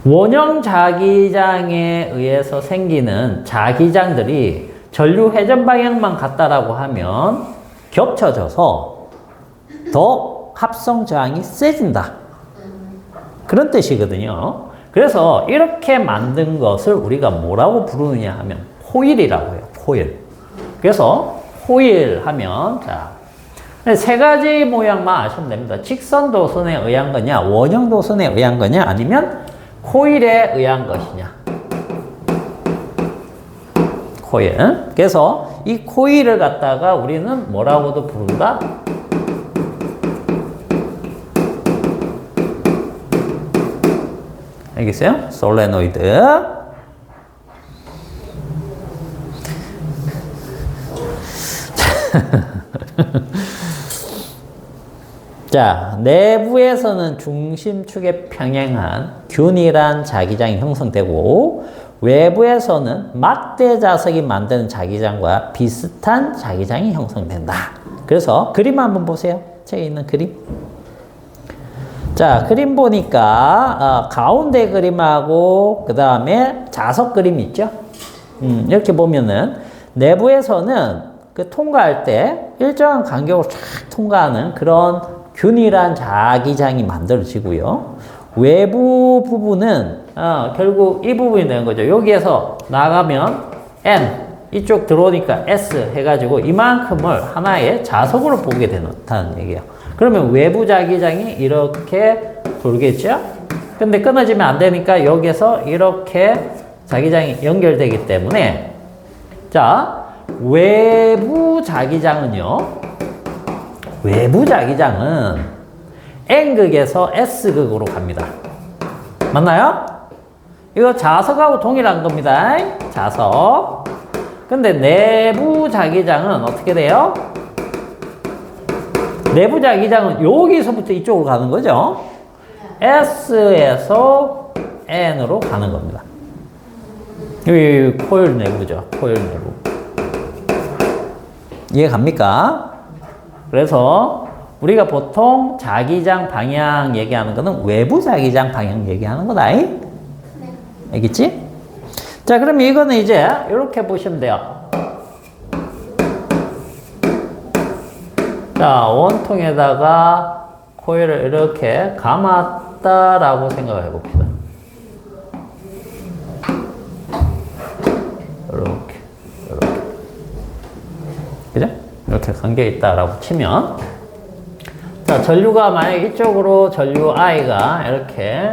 A: 원형 자기장에 의해서 생기는 자기장들이 전류 회전 방향만 같다라고 하면 겹쳐져서 더 합성 저항이 세진다. 그런 뜻이거든요. 그래서 이렇게 만든 것을 우리가 뭐라고 부르느냐 하면 코일이라고 해요. 코일. 그래서 코일 하면, 자, 세 가지 모양만 아시면 됩니다. 직선 도선에 의한 거냐, 원형 도선에 의한 거냐, 아니면 코일에 의한 것이냐. 코일. 그래서 이 코일을 갖다가 우리는 뭐라고도 부른다? 알겠어요? 솔레노이드. 자, 내부에서는 중심축에 평행한 균일한 자기장이 형성되고, 외부에서는 막대 자석이 만드는 자기장과 비슷한 자기장이 형성된다. 그래서 그림 한번 보세요. 책에 있는 그림. 자, 그림 보니까 가운데 그림하고 그 다음에 자석 그림 있죠? 이렇게 보면은 내부에서는 그 통과할 때 일정한 간격으로 쫙 통과하는 그런 균일한 자기장이 만들어지고요. 외부 부분은 결국 이 부분이 되는 거죠. 여기에서 나가면 N, 이쪽 들어오니까 S 해가지고 이만큼을 하나의 자석으로 보게 된다는 얘기예요. 그러면 외부 자기장이 이렇게 돌겠죠? 근데 끊어지면 안 되니까 여기에서 이렇게 자기장이 연결되기 때문에, 자, 외부 자기장은요. 외부 자기장은 N극에서 S극으로 갑니다. 맞나요? 이거 자석하고 동일한 겁니다. 자석. 근데 내부 자기장은 어떻게 돼요? 내부 자기장은 여기서부터 이쪽으로 가는 거죠. S에서 N으로 가는 겁니다. 여기 코일 내부죠. 코일 내부. 이해 갑니까? 그래서 우리가 보통 자기장 방향 얘기하는 거는 외부 자기장 방향 얘기하는 거다. 알겠지? 자, 그럼 이거는 이제 이렇게 보시면 돼요. 자, 원통에다가 코일을 이렇게 감았다라고 생각해 봅시다. 이렇게. 그죠? 이렇게 감겨 있다라고 치면, 자, 전류가 만약 이쪽으로 전류 I가 이렇게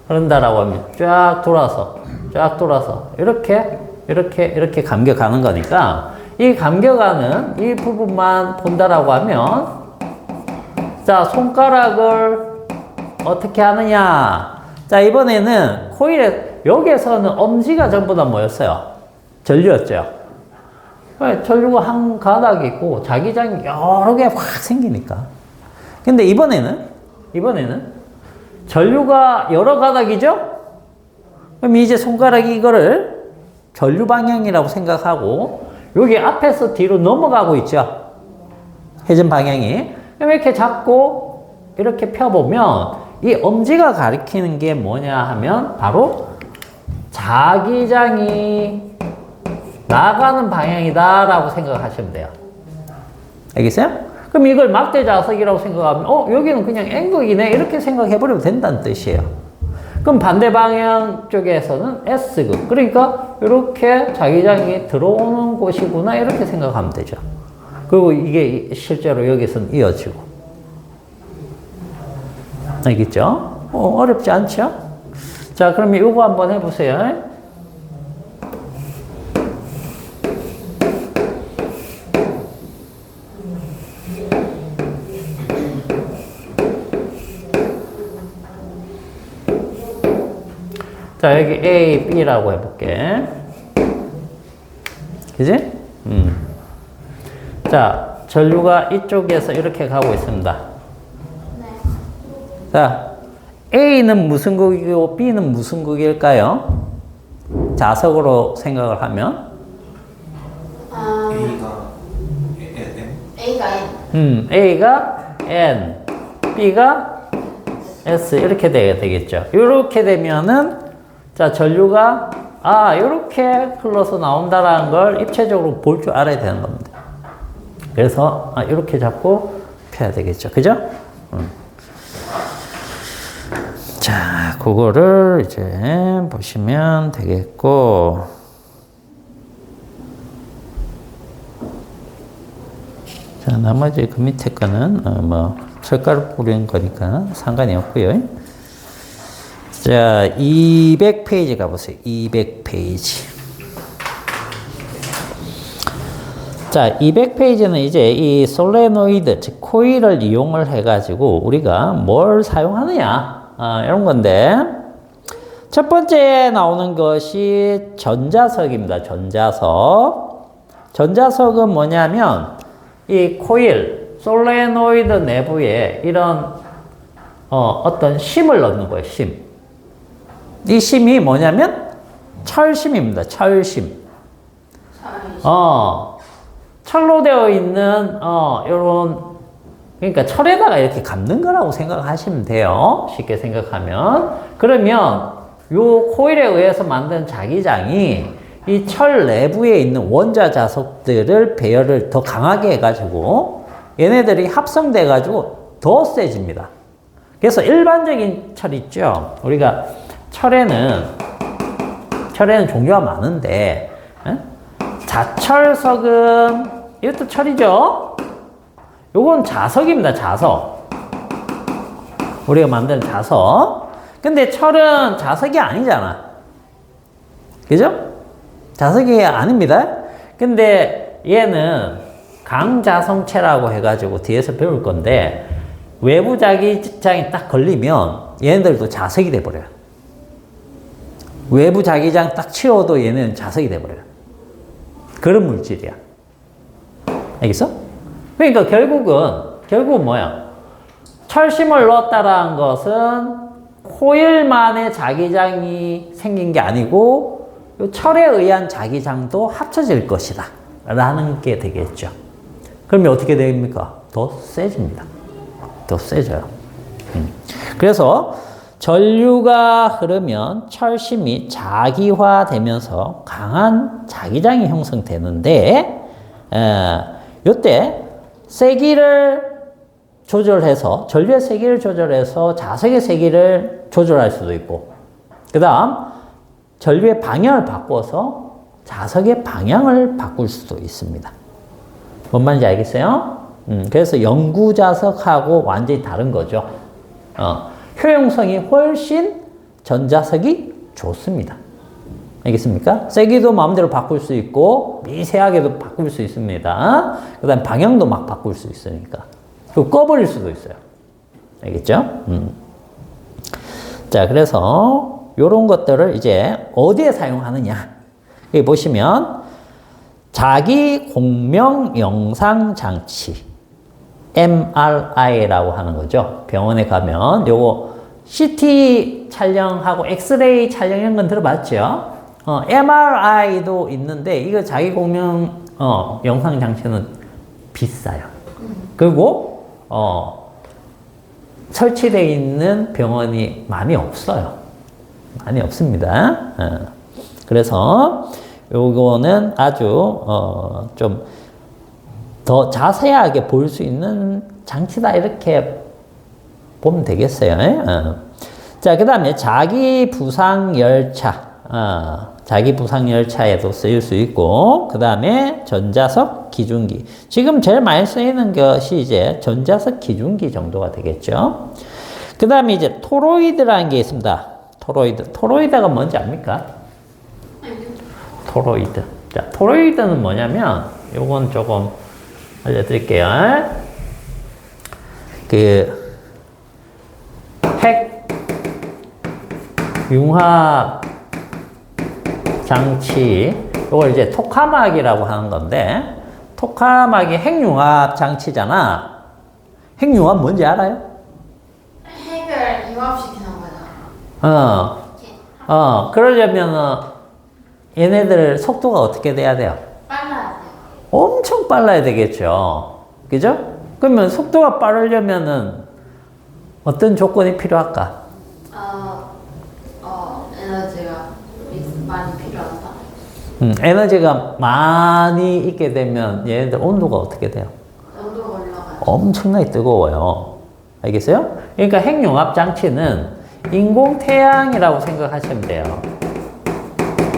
A: 흐른다라고 하면 쫙 돌아서 이렇게 감겨가는 거니까, 이 감겨가는 이 부분만 본다라고 하면, 자, 손가락을 어떻게 하느냐. 자, 이번에는 코일에, 여기에서는 엄지가 전부 다 뭐였어요? 전류였죠. 전류가 한 가닥이 있고 자기장이 여러 개 확 생기니까. 근데 이번에는 전류가 여러 가닥이죠? 그럼 이제 손가락이 이거를 전류 방향이라고 생각하고 여기 앞에서 뒤로 넘어가고 있죠? 회전 방향이. 그럼 이렇게 잡고 이렇게 펴보면 이 엄지가 가리키는 게 뭐냐 하면 바로 자기장이 나가는 방향이다 라고 생각하시면 돼요. 알겠어요? 그럼 이걸 막대 자석이라고 생각하면 여기는 그냥 N극이네 이렇게 생각해버리면 된다는 뜻이에요. 그럼 반대 방향 쪽에서는 S극, 그러니까 이렇게 자기장이 들어오는 곳이구나 이렇게 생각하면 되죠. 그리고 이게 실제로 여기서는 이어지고. 알겠죠? 어렵지 않죠? 자, 그럼 이거 한번 해보세요. 자, 여기 A, B라고 해볼게. 그지? 자, 전류가 이쪽에서 이렇게 가고 있습니다.
C: 네.
A: 자, A는 무슨 극이고 B는 무슨 극일까요? 자석으로 생각을 하면?
B: A가 N.
A: A가 N, B가 S 이렇게 되겠죠. 이렇게 되면은 자, 전류가 이렇게 흘러서 나온다라는 걸 입체적으로 볼 줄 알아야 되는 겁니다. 그래서 이렇게 잡고 펴야 되겠죠. 그죠? 자, 그거를 이제 보시면 되겠고, 자, 나머지 그 밑에 거는 뭐 철가루 뿌리는 거니까 상관이 없고요. 자, 200페이지 가보세요. 200페이지. 자, 200페이지는 이제 이 솔레노이드, 즉 코일을 이용을 해가지고 우리가 뭘 사용하느냐, 이런 건데, 첫 번째 나오는 것이 전자석입니다. 전자석은 뭐냐면 이 코일, 솔레노이드 내부에 이런 어떤 심을 넣는 거예요. 심. 이 심이 뭐냐면 철심입니다. 철심. 철로 되어 있는 요런, 그러니까 철에다가 이렇게 감는 거라고 생각하시면 돼요. 쉽게 생각하면. 그러면 요 코일에 의해서 만든 자기장이 이 철 내부에 있는 원자 자석들을 배열을 더 강하게 해가지고 얘네들이 합성돼 가지고 더 세집니다. 그래서 일반적인 철 있죠. 우리가 철에는 종류가 많은데, 자철석은 이것도 철이죠. 요건 자석입니다. 자석. 우리가 만드는 자석. 근데 철은 자석이 아니잖아. 그죠? 자석이 아닙니다. 근데 얘는 강자성체라고 해가지고 뒤에서 배울 건데 외부 자기장이 딱 걸리면 얘네들도 자석이 돼버려요. 외부 자기장 딱 치워도 얘는 자석이 돼버려요. 그런 물질이야. 알겠어? 그러니까 결국은 뭐야? 철심을 넣었다라는 것은 코일만의 자기장이 생긴 게 아니고 이 철에 의한 자기장도 합쳐질 것이다 라는 게 되겠죠. 그러면 어떻게 됩니까? 더 세집니다. 더 세져요. 그래서 전류가 흐르면 철심이 자기화되면서 강한 자기장이 형성되는데 이때 세기를 조절해서 전류의 세기를 조절해서 자석의 세기를 조절할 수도 있고 그 다음 전류의 방향을 바꿔서 자석의 방향을 바꿀 수도 있습니다. 뭔 말인지 알겠어요? 그래서 영구자석하고 완전히 다른 거죠. 효용성이 훨씬 전자석이 좋습니다. 알겠습니까? 세기도 마음대로 바꿀 수 있고 미세하게도 바꿀 수 있습니다. 그 다음에 방향도 막 바꿀 수 있으니까. 그리고 꺼버릴 수도 있어요. 알겠죠? 자, 그래서 요런 것들을 이제 어디에 사용하느냐. 여기 보시면 자기 공명 영상 장치 MRI라고 하는 거죠. 병원에 가면 요거 CT 촬영하고 엑스레이 촬영 이런 건 들어봤죠? MRI도 있는데 이거 자기 공명 영상 장치는 비싸요. 그리고 설치되어 있는 병원이 많이 없어요. 많이 없습니다. 그래서 요거는 아주 좀 더 자세하게 볼 수 있는 장치다 이렇게 보면 되겠어요. 자, 그 다음에 자기 부상 열차. 자기 부상 열차에도 쓰일 수 있고, 그 다음에 전자석 기준기. 지금 제일 많이 쓰이는 것이 이제 전자석 기준기 정도가 되겠죠. 그 다음에 이제 토로이드라는 게 있습니다. 토로이드가 뭔지 압니까? 토로이드. 자, 토로이드는 뭐냐면, 요건 조금 알려드릴게요. 핵 융합 장치, 이걸 이제 토카막이라고 하는 건데, 토카막이 핵융합 장치잖아. 핵융합 뭔지 알아요?
C: 핵을 융합시키는 거잖아.
A: 그러려면 얘네들 속도가 어떻게 돼야 돼요?
C: 빨라야 돼요.
A: 엄청 빨라야 되겠죠. 그죠? 그러면 속도가 빠르려면은 어떤 조건이 필요할까?
C: 에너지가 많이 필요하다.
A: 에너지가 많이 있게 되면 얘네들 온도가 어떻게 돼요?
C: 온도가 올라가요.
A: 엄청나게 뜨거워요. 알겠어요? 그러니까 핵융합 장치는 인공태양이라고 생각하시면 돼요.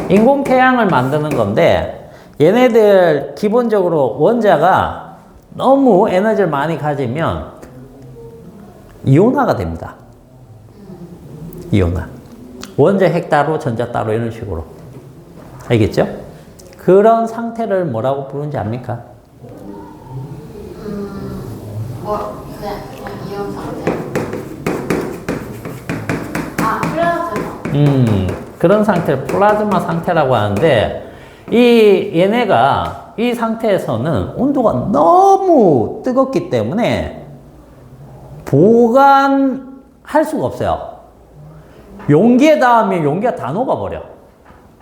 A: 인공태양을 만드는 건데 얘네들 기본적으로 원자가 너무 에너지를 많이 가지면 이온화가 됩니다. 이온화. 원자 핵 따로 전자 따로 이런 식으로. 알겠죠? 그런 상태를 뭐라고 부르는지 압니까?
C: 그냥 이온 상태. 플라즈마.
A: 그런 상태를 플라즈마 상태라고 하는데 얘네가 이 상태에서는 온도가 너무 뜨겁기 때문에 보관할 수가 없어요. 용기에 닿으면 용기가 다 녹아버려.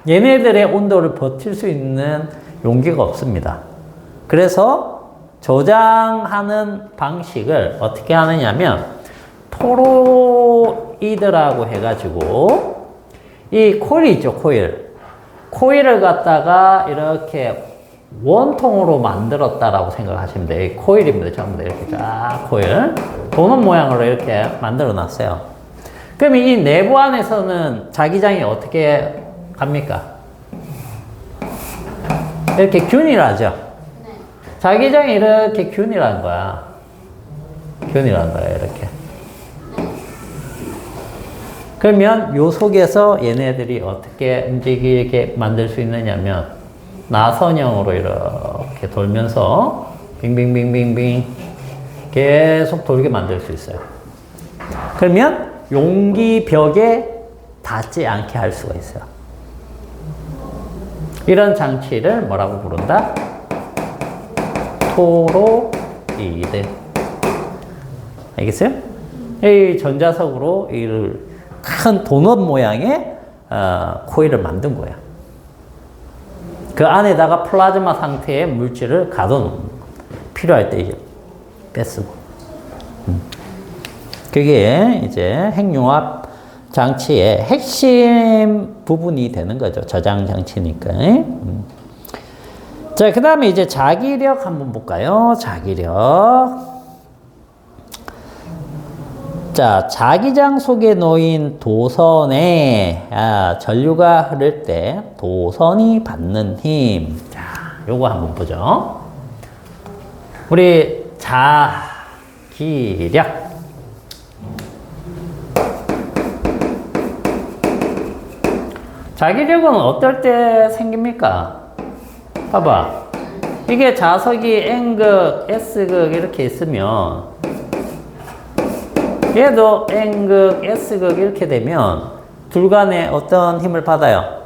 A: 얘네들의 온도를 버틸 수 있는 용기가 없습니다. 그래서 저장하는 방식을 어떻게 하느냐면 토로이드라고 해가지고 이 코일이 있죠, 코일을 갖다가 이렇게 원통으로 만들었다라고 생각하시면 돼요. 이 코일입니다. 전부 다 이렇게 쫙 코일. 도넛 모양으로 이렇게 만들어 놨어요. 그럼 이 내부 안에서는 자기장이 어떻게 갑니까? 이렇게 균일하죠?
C: 네.
A: 자기장이 이렇게 균일한 거야. 균일한 거야, 이렇게. 그러면 요 속에서 얘네들이 어떻게 움직이게 만들 수 있느냐면 나선형으로 이렇게 돌면서 빙빙빙빙빙 계속 돌게 만들 수 있어요. 그러면 용기 벽에 닿지 않게 할 수가 있어요. 이런 장치를 뭐라고 부른다? 토로이드. 알겠어요? 이 전자석으로 이 큰 도넛 모양의 코일을 만든 거예요. 그 안에다가 플라즈마 상태의 물질을 가둬놓는 거예요. 필요할 때 이제 뺐쓰고. 그게 이제 핵융합 장치의 핵심 부분이 되는 거죠. 저장 장치니까. 자, 그 다음에 이제 자기력 한번 볼까요? 자기력. 자, 자기장 속에 놓인 도선에 전류가 흐를 때 도선이 받는 힘. 자, 요거 한번 보죠. 우리 자기력. 자기력은 어떨 때 생깁니까? 봐봐. 이게 자석이 N극, S극 이렇게 있으면 얘도 N극, S극 이렇게 되면 둘 간에 어떤 힘을 받아요?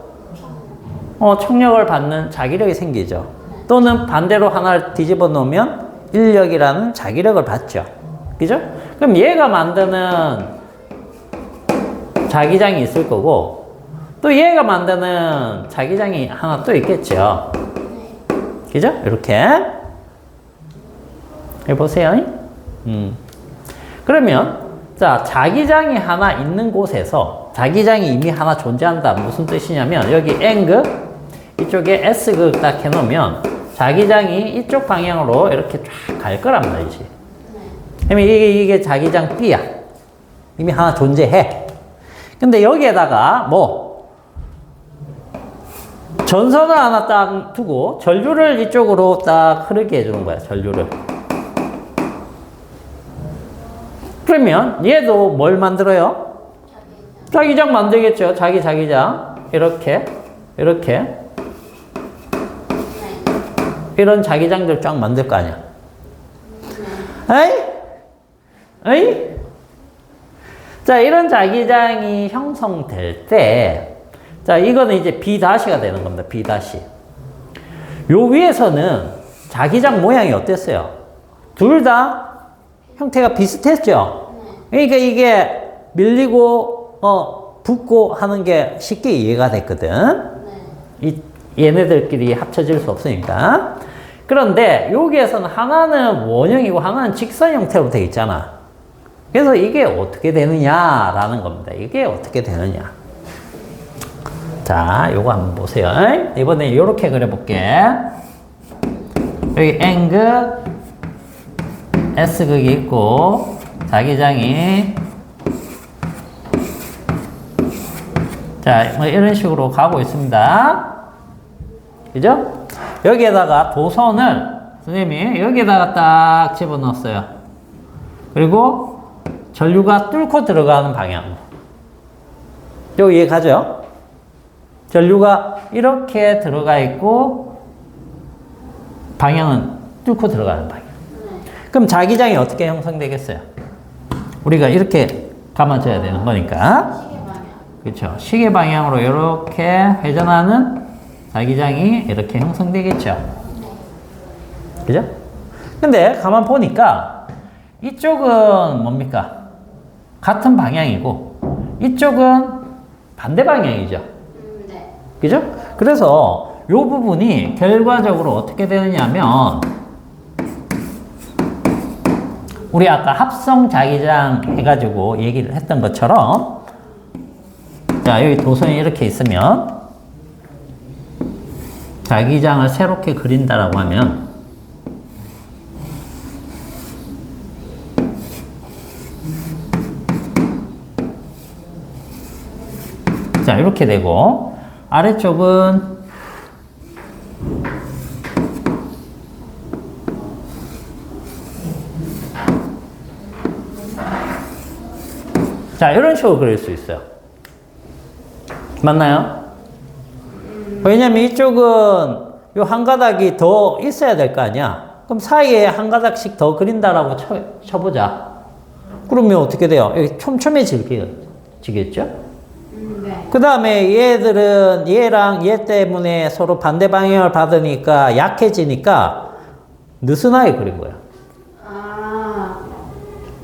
A: 청력을 받는 자기력이 생기죠. 또는 반대로 하나를 뒤집어 놓으면 인력이라는 자기력을 받죠. 그죠? 그럼 얘가 만드는 자기장이 있을 거고 또 얘가 만드는 자기장이 하나 또 있겠죠. 그죠? 이렇게 해보세요. 그러면 자, 자기장이 하나 있는 곳에서 자기장이 이미 하나 존재한다. 무슨 뜻이냐면 여기 N극, 이쪽에 S극 딱 해놓으면 자기장이 이쪽 방향으로 이렇게 쫙 갈 거란 말이지. 그러면 이게 자기장 B야. 이미 하나 존재해. 근데 여기에다가 뭐 전선을 하나 딱 두고 전류를 이쪽으로 딱 흐르게 해주는 거야. 전류를. 그러면 얘도 뭘 만들어요? 자기장 만들겠죠. 자기장. 이렇게. 이런 자기장들 쫙 만들 거 아니야. 에이? 자, 이런 자기장이 형성될 때, 자, 이거는 이제 B-가 되는 겁니다. B-. 요 위에서는 자기장 모양이 어땠어요? 둘 다 형태가 비슷했죠? 그러니까 이게 밀리고, 붙고 하는 게 쉽게 이해가 됐거든? 얘네들끼리 합쳐질 수 없으니까. 그런데 여기에서는 하나는 원형이고 하나는 직선 형태로 되어 있잖아. 그래서 이게 어떻게 되느냐라는 겁니다. 이게 어떻게 되느냐. 자, 요거 한번 보세요. 이번에 요렇게 그려볼게. 여기 N극, S극이 있고, 자기장이, 자, 뭐 이런 식으로 가고 있습니다. 그죠? 여기에다가 도선을, 선생님이 여기에다가 딱 집어넣었어요. 그리고 전류가 뚫고 들어가는 방향. 요 이해 가죠? 전류가 이렇게 들어가 있고, 방향은 뚫고 들어가는 방향. 그럼 자기장이 어떻게 형성되겠어요? 우리가 이렇게 감아줘야 되는 거니까.
C: 시계 방향.
A: 그렇죠. 시계 방향으로 이렇게 회전하는 자기장이 이렇게 형성되겠죠. 그죠? 근데 가만 보니까 이쪽은 뭡니까? 같은 방향이고 이쪽은 반대 방향이죠.
C: 네.
A: 그죠? 그래서 이 부분이 결과적으로 어떻게 되느냐면 우리 아까 합성 자기장 해가지고 얘기를 했던 것처럼 자, 여기 도선이 이렇게 있으면 자기장을 새롭게 그린다라고 하면 자, 이렇게 되고 아래쪽은 자, 이런 식으로 그릴 수 있어요. 맞나요? 왜냐면 이쪽은 요 한 가닥이 더 있어야 될 거 아니야. 그럼 사이에 한 가닥씩 더 그린다라고 쳐보자. 그러면 어떻게 돼요? 여기 촘촘해지겠죠?
C: 네.
A: 그 다음에 얘들은 얘랑 얘 때문에 서로 반대 방향을 받으니까 약해지니까 느슨하게 그린 거야.
C: 아.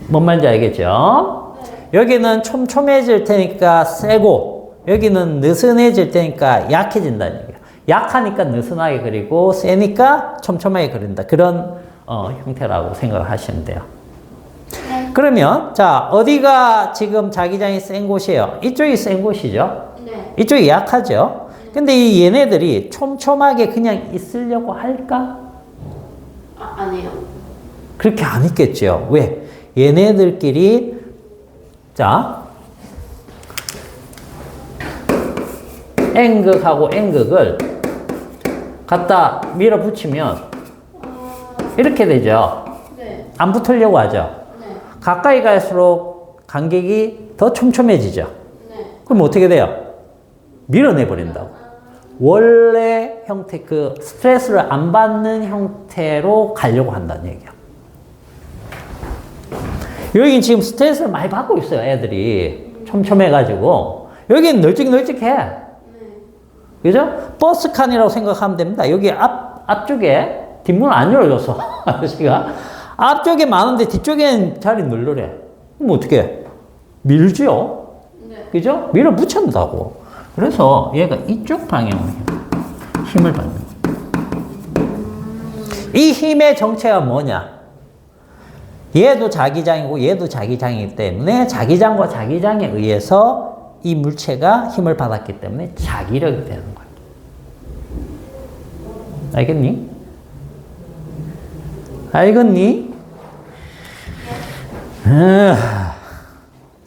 A: 뭔 말인지 알겠죠? 여기는 촘촘해질 테니까 세고 여기는 느슨해질 테니까 약해진다는 얘기야. 약하니까 느슨하게 그리고 세니까 촘촘하게 그린다. 그런 형태라고 생각을 하시면 돼요.
C: 네.
A: 그러면 자 어디가 지금 자기장이 센 곳이에요? 이쪽이 센 곳이죠?
C: 네.
A: 이쪽이 약하죠? 근데 이 얘네들이 촘촘하게 그냥 있으려고 할까?
C: 아니에요.
A: 그렇게 안 있겠죠. 왜? 얘네들끼리 자 N극하고 N극을 갖다 밀어붙이면 이렇게 되죠.
C: 네.
A: 안 붙으려고 하죠.
C: 네.
A: 가까이 갈수록 간격이 더 촘촘해지죠.
C: 네.
A: 그럼 어떻게 돼요? 밀어내버린다고. 원래 형태, 그 스트레스를 안 받는 형태로 가려고 한다는 얘기야. 여긴 지금 스트레스를 많이 받고 있어요, 애들이. 촘촘해가지고. 여긴 널찍널찍해. 그죠? 버스칸이라고 생각하면 됩니다. 여기 앞쪽에 뒷문 안 열어줘서 아저씨가 앞쪽에 많은데 뒤쪽엔 자리 널널해. 그럼 어떻게 해? 밀죠?
C: 네.
A: 그죠? 밀어붙인다고. 그래서 얘가 이쪽 방향으로 힘을 받는 거예요. 이 힘의 정체가 뭐냐? 얘도 자기장이고 얘도 자기장이기 때문에 자기장과 자기장에 의해서 이 물체가 힘을 받았기 때문에 자기력이 되는 거예요. 알겠니? 알겠니?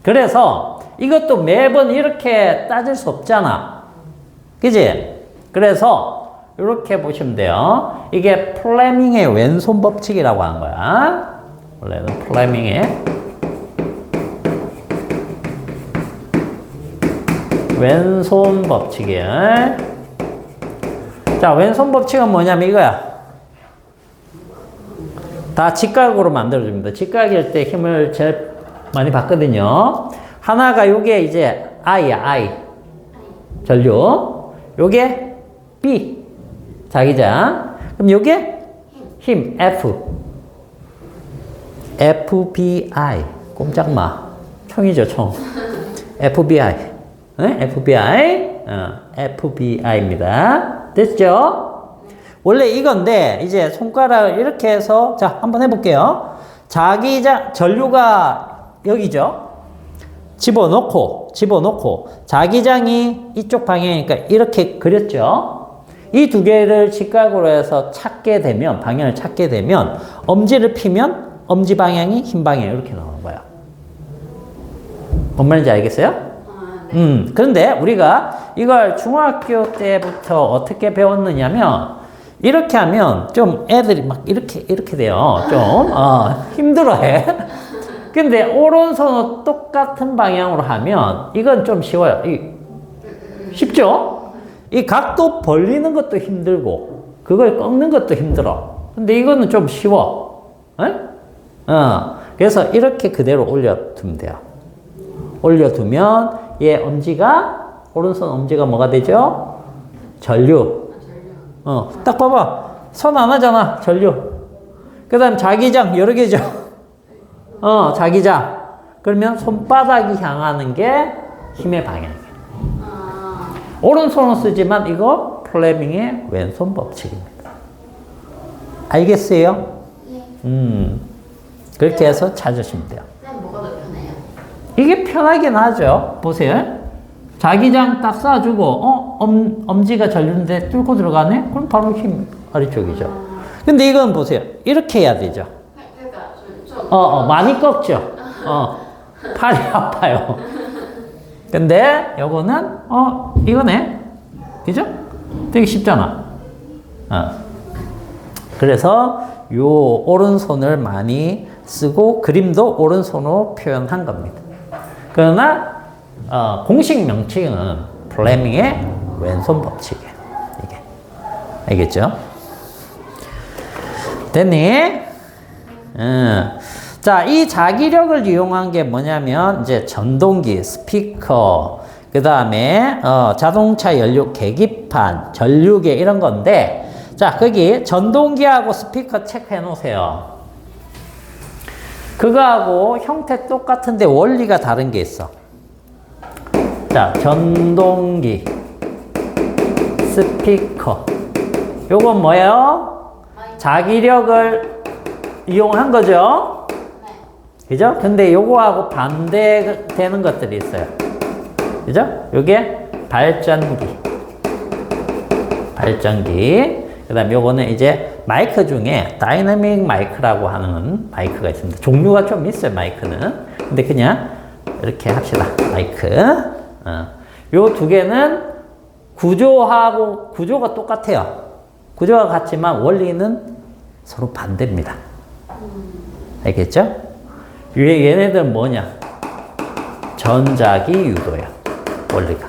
A: 그래서 이것도 매번 이렇게 따질 수 없잖아. 그지? 그래서 이렇게 보시면 돼요. 이게 플레밍의 왼손 법칙이라고 하는 거야. 원래는 플레밍의 왼손 법칙이에요. 자, 왼손 법칙은 뭐냐면 이거야. 다 직각으로 만들어줍니다. 직각일 때 힘을 제일 많이 받거든요. 하나가 요게 이제 I야, I. 전류. 요게 B. 자기장. 그럼 요게 힘, F. FBI. 꼼짝마. 총이죠, 총. FBI. 네? FBI. FBI입니다. 됐죠? 원래 이건데, 이제 손가락을 이렇게 해서, 자, 한번 해볼게요. 자기장, 전류가 여기죠? 집어넣고, 자기장이 이쪽 방향이니까 이렇게 그렸죠? 이 두 개를 직각으로 해서 찾게 되면, 방향을 찾게 되면, 엄지를 피면, 엄지 방향이 흰 방향 이렇게 나오는 거야. 뭔 말인지 알겠어요? 그런데 우리가 이걸 중학교 때부터 어떻게 배웠느냐면, 이렇게 하면 좀 애들이 막 이렇게 돼요. 좀, 힘들어해. 근데 오른손은 똑같은 방향으로 하면 이건 좀 쉬워요. 쉽죠? 이 각도 벌리는 것도 힘들고, 그걸 꺾는 것도 힘들어. 근데 이거는 좀 쉬워. 그래서 이렇게 그대로 올려두면 돼요. 올려두면 얘 엄지가, 오른손 엄지가 뭐가 되죠? 전류. 딱 봐봐. 손 안 하잖아. 전류. 그 다음 자기장 여러 개죠. 자기장. 그러면 손바닥이 향하는 게 힘의 방향이에요. 오른손은 쓰지만 이거 플레밍의 왼손 법칙입니다. 알겠어요?
C: 네.
A: 그렇게 해서 찾으시면 돼요.
C: 뭐가 더 편해요?
A: 이게 편하긴 하죠. 보세요. 자기장 딱 쏴주고, 엄지가 전류인데 뚫고 들어가네? 그럼 바로 힘 아래쪽이죠. 근데 이건 보세요. 이렇게 해야 되죠.
C: 그러니까 좀
A: 많이 꺾죠. 팔이 아파요. 근데 요거는, 이거네. 그죠? 되게 쉽잖아. 그래서 요 오른손을 많이 쓰고 그림도 오른손으로 표현한 겁니다. 그러나 공식 명칭은 플레밍의 왼손 법칙이에요. 이게. 알겠죠? 됐니? 자, 이 자기력을 이용한 게 뭐냐면 이제 전동기, 스피커, 그 다음에 자동차 연료 계기판, 전류계 이런 건데, 자, 거기 전동기하고 스피커 체크해 놓으세요. 그거하고 형태 똑같은데 원리가 다른 게 있어. 자, 전동기, 스피커. 요건 뭐예요? 자기력을 이용한 거죠? 그죠? 근데 요거하고 반대되는 것들이 있어요. 그죠? 요게 발전기. 그 다음 요거는 이제 마이크 중에 다이나믹 마이크라고 하는 마이크가 있습니다. 종류가 좀 있어요, 마이크는. 근데 그냥 이렇게 합시다. 마이크. 요 두 개는 구조가 똑같아요. 구조가 같지만 원리는 서로 반대입니다. 알겠죠? 얘네들은 뭐냐? 전자기 유도야. 원리가.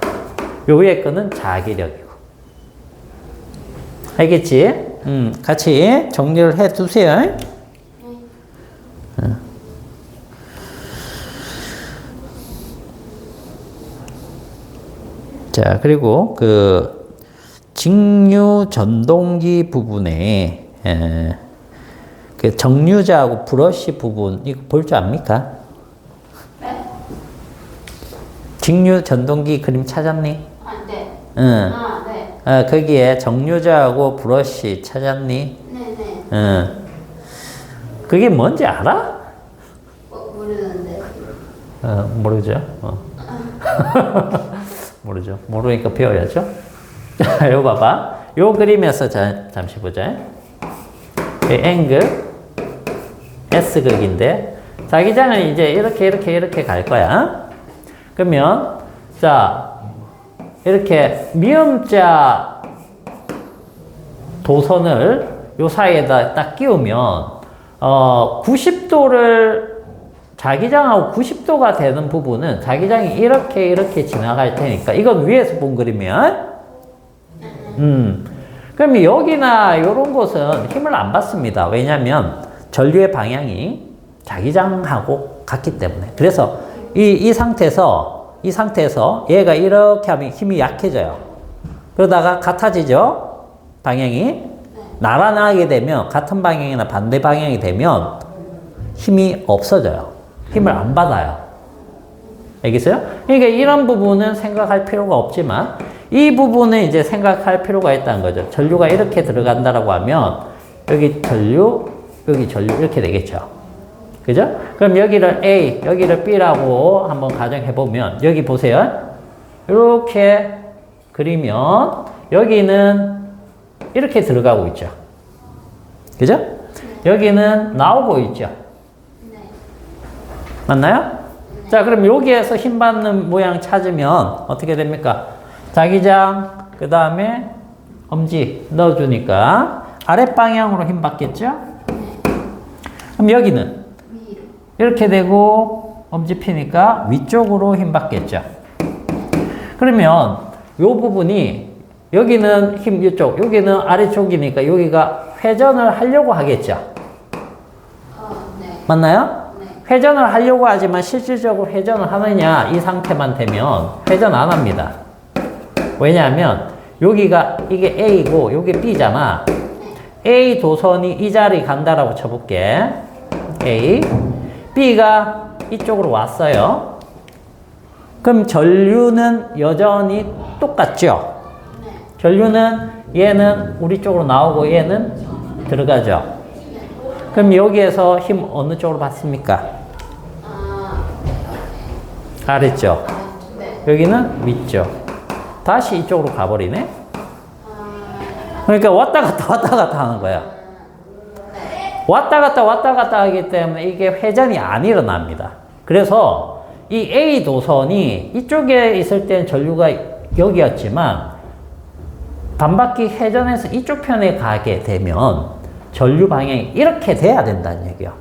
A: 요 위에 거는 자기력이고. 알겠지? 같이 정리를 해 두세요. 자, 그리고 그 직류 전동기 부분에 그 정류자하고 브러쉬 부분 이거 볼 줄 압니까?
C: 네?
A: 직류 전동기 그림 찾았니?
C: 아, 네.
A: 응.
C: 아, 네.
A: 거기에 정류자하고 브러쉬 찾았니?
C: 네네.
A: 응. 그게 뭔지 알아?
C: 모르는데.
A: 모르죠. 모르죠. 모르니까 배워야죠. 자, 요 봐봐. 요 그림에서 잠시 보자. 이 앵글 S극인데 자기장은 이제 이렇게 갈 거야. 그러면 자 이렇게 미음자 도선을 요 사이에다 딱 끼우면 90도를 자기장하고 90도가 되는 부분은 자기장이 이렇게 지나갈 테니까 이건 위에서 본 그림이야. 그럼 여기나 이런 곳은 힘을 안 받습니다. 왜냐하면 전류의 방향이 자기장하고 같기 때문에. 그래서 이 상태에서 얘가 이렇게 하면 힘이 약해져요. 그러다가 같아지죠? 방향이. 나란하게 되면 같은 방향이나 반대 방향이 되면 힘이 없어져요. 힘을 안 받아요. 알겠어요? 그러니까 이런 부분은 생각할 필요가 없지만 이 부분은 이제 생각할 필요가 있다는 거죠. 전류가 이렇게 들어간다라고 하면 여기 전류, 여기 전류 이렇게 되겠죠. 그죠? 그럼 여기를 A, 여기를 B라고 한번 가정해 보면 여기 보세요. 이렇게 그리면 여기는 이렇게 들어가고 있죠. 그죠? 여기는 나오고 있죠. 맞나요? 자, 그럼 여기에서 힘 받는 모양 찾으면 어떻게 됩니까? 자기장, 그 다음에 엄지 넣어주니까 아랫방향으로 힘 받겠죠? 그럼 여기는 이렇게 되고 엄지 피니까 위쪽으로 힘 받겠죠? 그러면 이 부분이 여기는 힘 이쪽, 여기는 아래쪽이니까 여기가 회전을 하려고 하겠죠?
C: 네.
A: 맞나요? 회전을 하려고 하지만 실질적으로 회전을 하느냐 이 상태만 되면 회전 안 합니다. 왜냐하면 여기가 이게 A고 여기 B잖아. A 도선이 이 자리 간다라고 쳐볼게. A, B가 이쪽으로 왔어요. 그럼 전류는 여전히 똑같죠? 전류는 얘는 우리 쪽으로 나오고 얘는 들어가죠. 그럼 여기에서 힘 어느 쪽으로 받습니까? 아래쪽. 여기는 위쪽. 다시 이쪽으로 가버리네. 그러니까 왔다 갔다 하는 거야. 왔다 갔다 하기 때문에 이게 회전이 안 일어납니다. 그래서 이 A 도선이 이쪽에 있을 때는 전류가 여기였지만 반바퀴 회전해서 이쪽 편에 가게 되면 전류 방향이 이렇게 돼야 된다는 얘기야.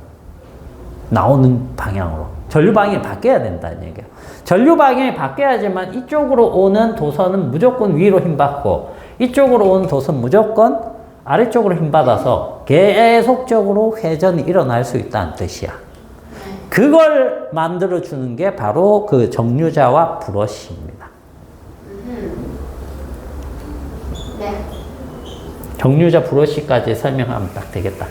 A: 나오는 방향으로. 전류 방향이 바뀌어야 된다는 얘기야. 전류 방향이 바뀌어야지만 이쪽으로 오는 도선은 무조건 위로 힘받고 이쪽으로 온 돛은 무조건 아래쪽으로 힘받아서 계속적으로 회전이 일어날 수 있다는 뜻이야. 그걸 만들어주는 게 바로 그 정류자와 브러쉬입니다.
C: 네.
A: 정류자 브러쉬까지 설명하면 딱 되겠다.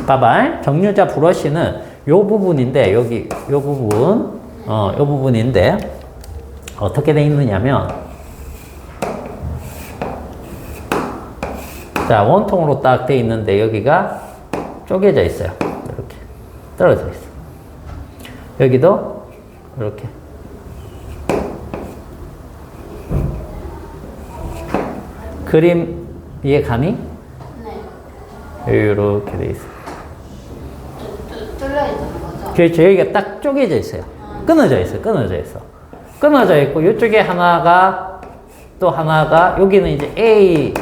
A: 봐봐. 정류자 브러쉬는 요 부분인데, 여기, 요 부분, 요 부분인데, 어떻게 돼 있느냐면, 자, 원통으로 딱 돼 있는데, 여기가 쪼개져 있어요. 이렇게. 떨어져 있어. 여기도, 이렇게. 그림 이해 가니?
C: 네.
A: 이렇게 돼 있어.
C: 뚫려 있는 거죠?
A: 그렇죠. 여기가 딱 쪼개져 있어요. 끊어져 있어. 끊어져 있어. 끊어져 있고, 이쪽에 하나가, 또 하나가, 여기는 이제 A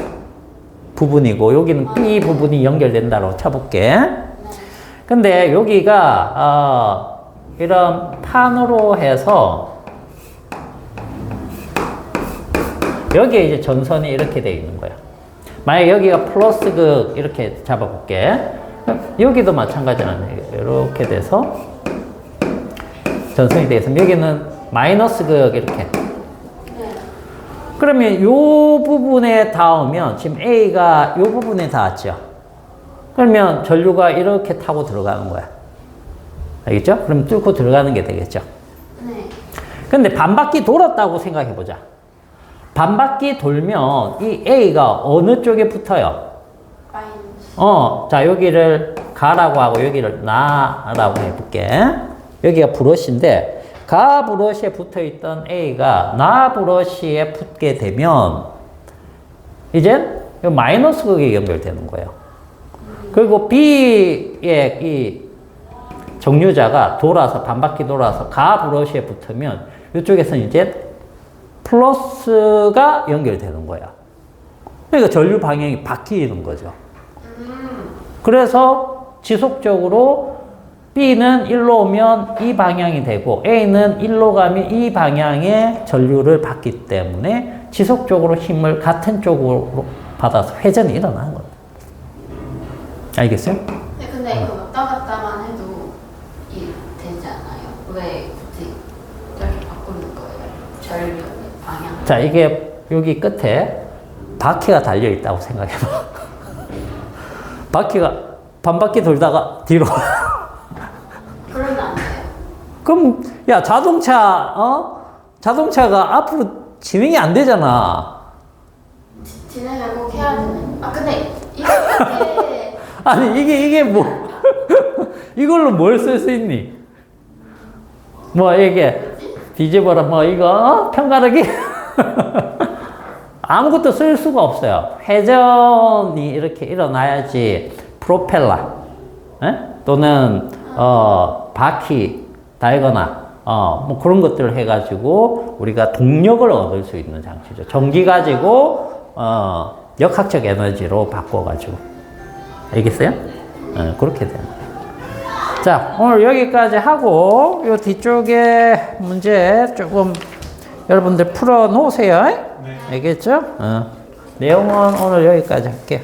A: 부분이고, 여기는 B 부분이 연결된다고 쳐볼게. 근데 여기가, 이런 판으로 해서, 여기에 이제 전선이 이렇게 되어 있는 거야. 만약 여기가 플러스 극 이렇게 잡아볼게. 여기도 마찬가지는 이렇게 돼서 전선이 되어 있으면 여기는 마이너스 극 이렇게. 그러면 이 부분에 닿으면 지금 A가 이 부분에 닿았죠. 그러면 전류가 이렇게 타고 들어가는 거야. 알겠죠? 그럼 뚫고 들어가는 게 되겠죠.
C: 네.
A: 근데 반바퀴 돌았다고 생각해 보자. 반바퀴 돌면 이 A가 어느 쪽에 붙어요?
C: 마이너스.
A: 자, 여기를 가라고 하고 여기를 나라고 해볼게. 여기가 브러쉬인데, 가 브러쉬에 붙어 있던 A가 나 브러쉬에 붙게 되면, 이제 마이너스 극에 연결되는 거예요. 그리고 B의 이 정류자가 돌아서, 반바퀴 돌아서 가 브러쉬에 붙으면, 이쪽에서 이제 플러스가 연결되는 거야. 그러니까 전류 방향이 바뀌는 거죠. 그래서 지속적으로 B는 1로 오면 이 방향이 되고 A는 1로 가면 이 방향의 전류를 받기 때문에 지속적으로 힘을 같은 쪽으로 받아서 회전이 일어나는 거예요. 알겠어요?
C: 네, 근데 이거 왔다 갔다만 해도 되지 않아요? 왜 굳이 이렇게 바꾸는 거예요? 전류 방향.
A: 자, 이게 여기 끝에 바퀴가 달려 있다고 생각해봐. 바퀴가 반바퀴 돌다가 뒤로.
C: 그러면 안 돼요.
A: 그럼, 야, 자동차가 앞으로 진행이 안 되잖아.
C: 진행을 꼭 해야 되네. 아, 근데 이게
A: 아니, 이게 뭐, 이걸로 뭘 쓸 수 있니? 뭐, 이게, 뒤집어라, 뭐, 이거, 편가르기? 아무것도 쓸 수가 없어요. 회전이 이렇게 일어나야지 프로펠러, 또는, 바퀴 달거나, 뭐 그런 것들을 해가지고 우리가 동력을 얻을 수 있는 장치죠. 전기 가지고, 역학적 에너지로 바꿔가지고. 알겠어요? 그렇게 되는 거예요. 자, 오늘 여기까지 하고, 요 뒤쪽에 문제 조금 여러분들 풀어 놓으세요.
B: 네.
A: 알겠죠? 내용은 오늘 여기까지 할게요.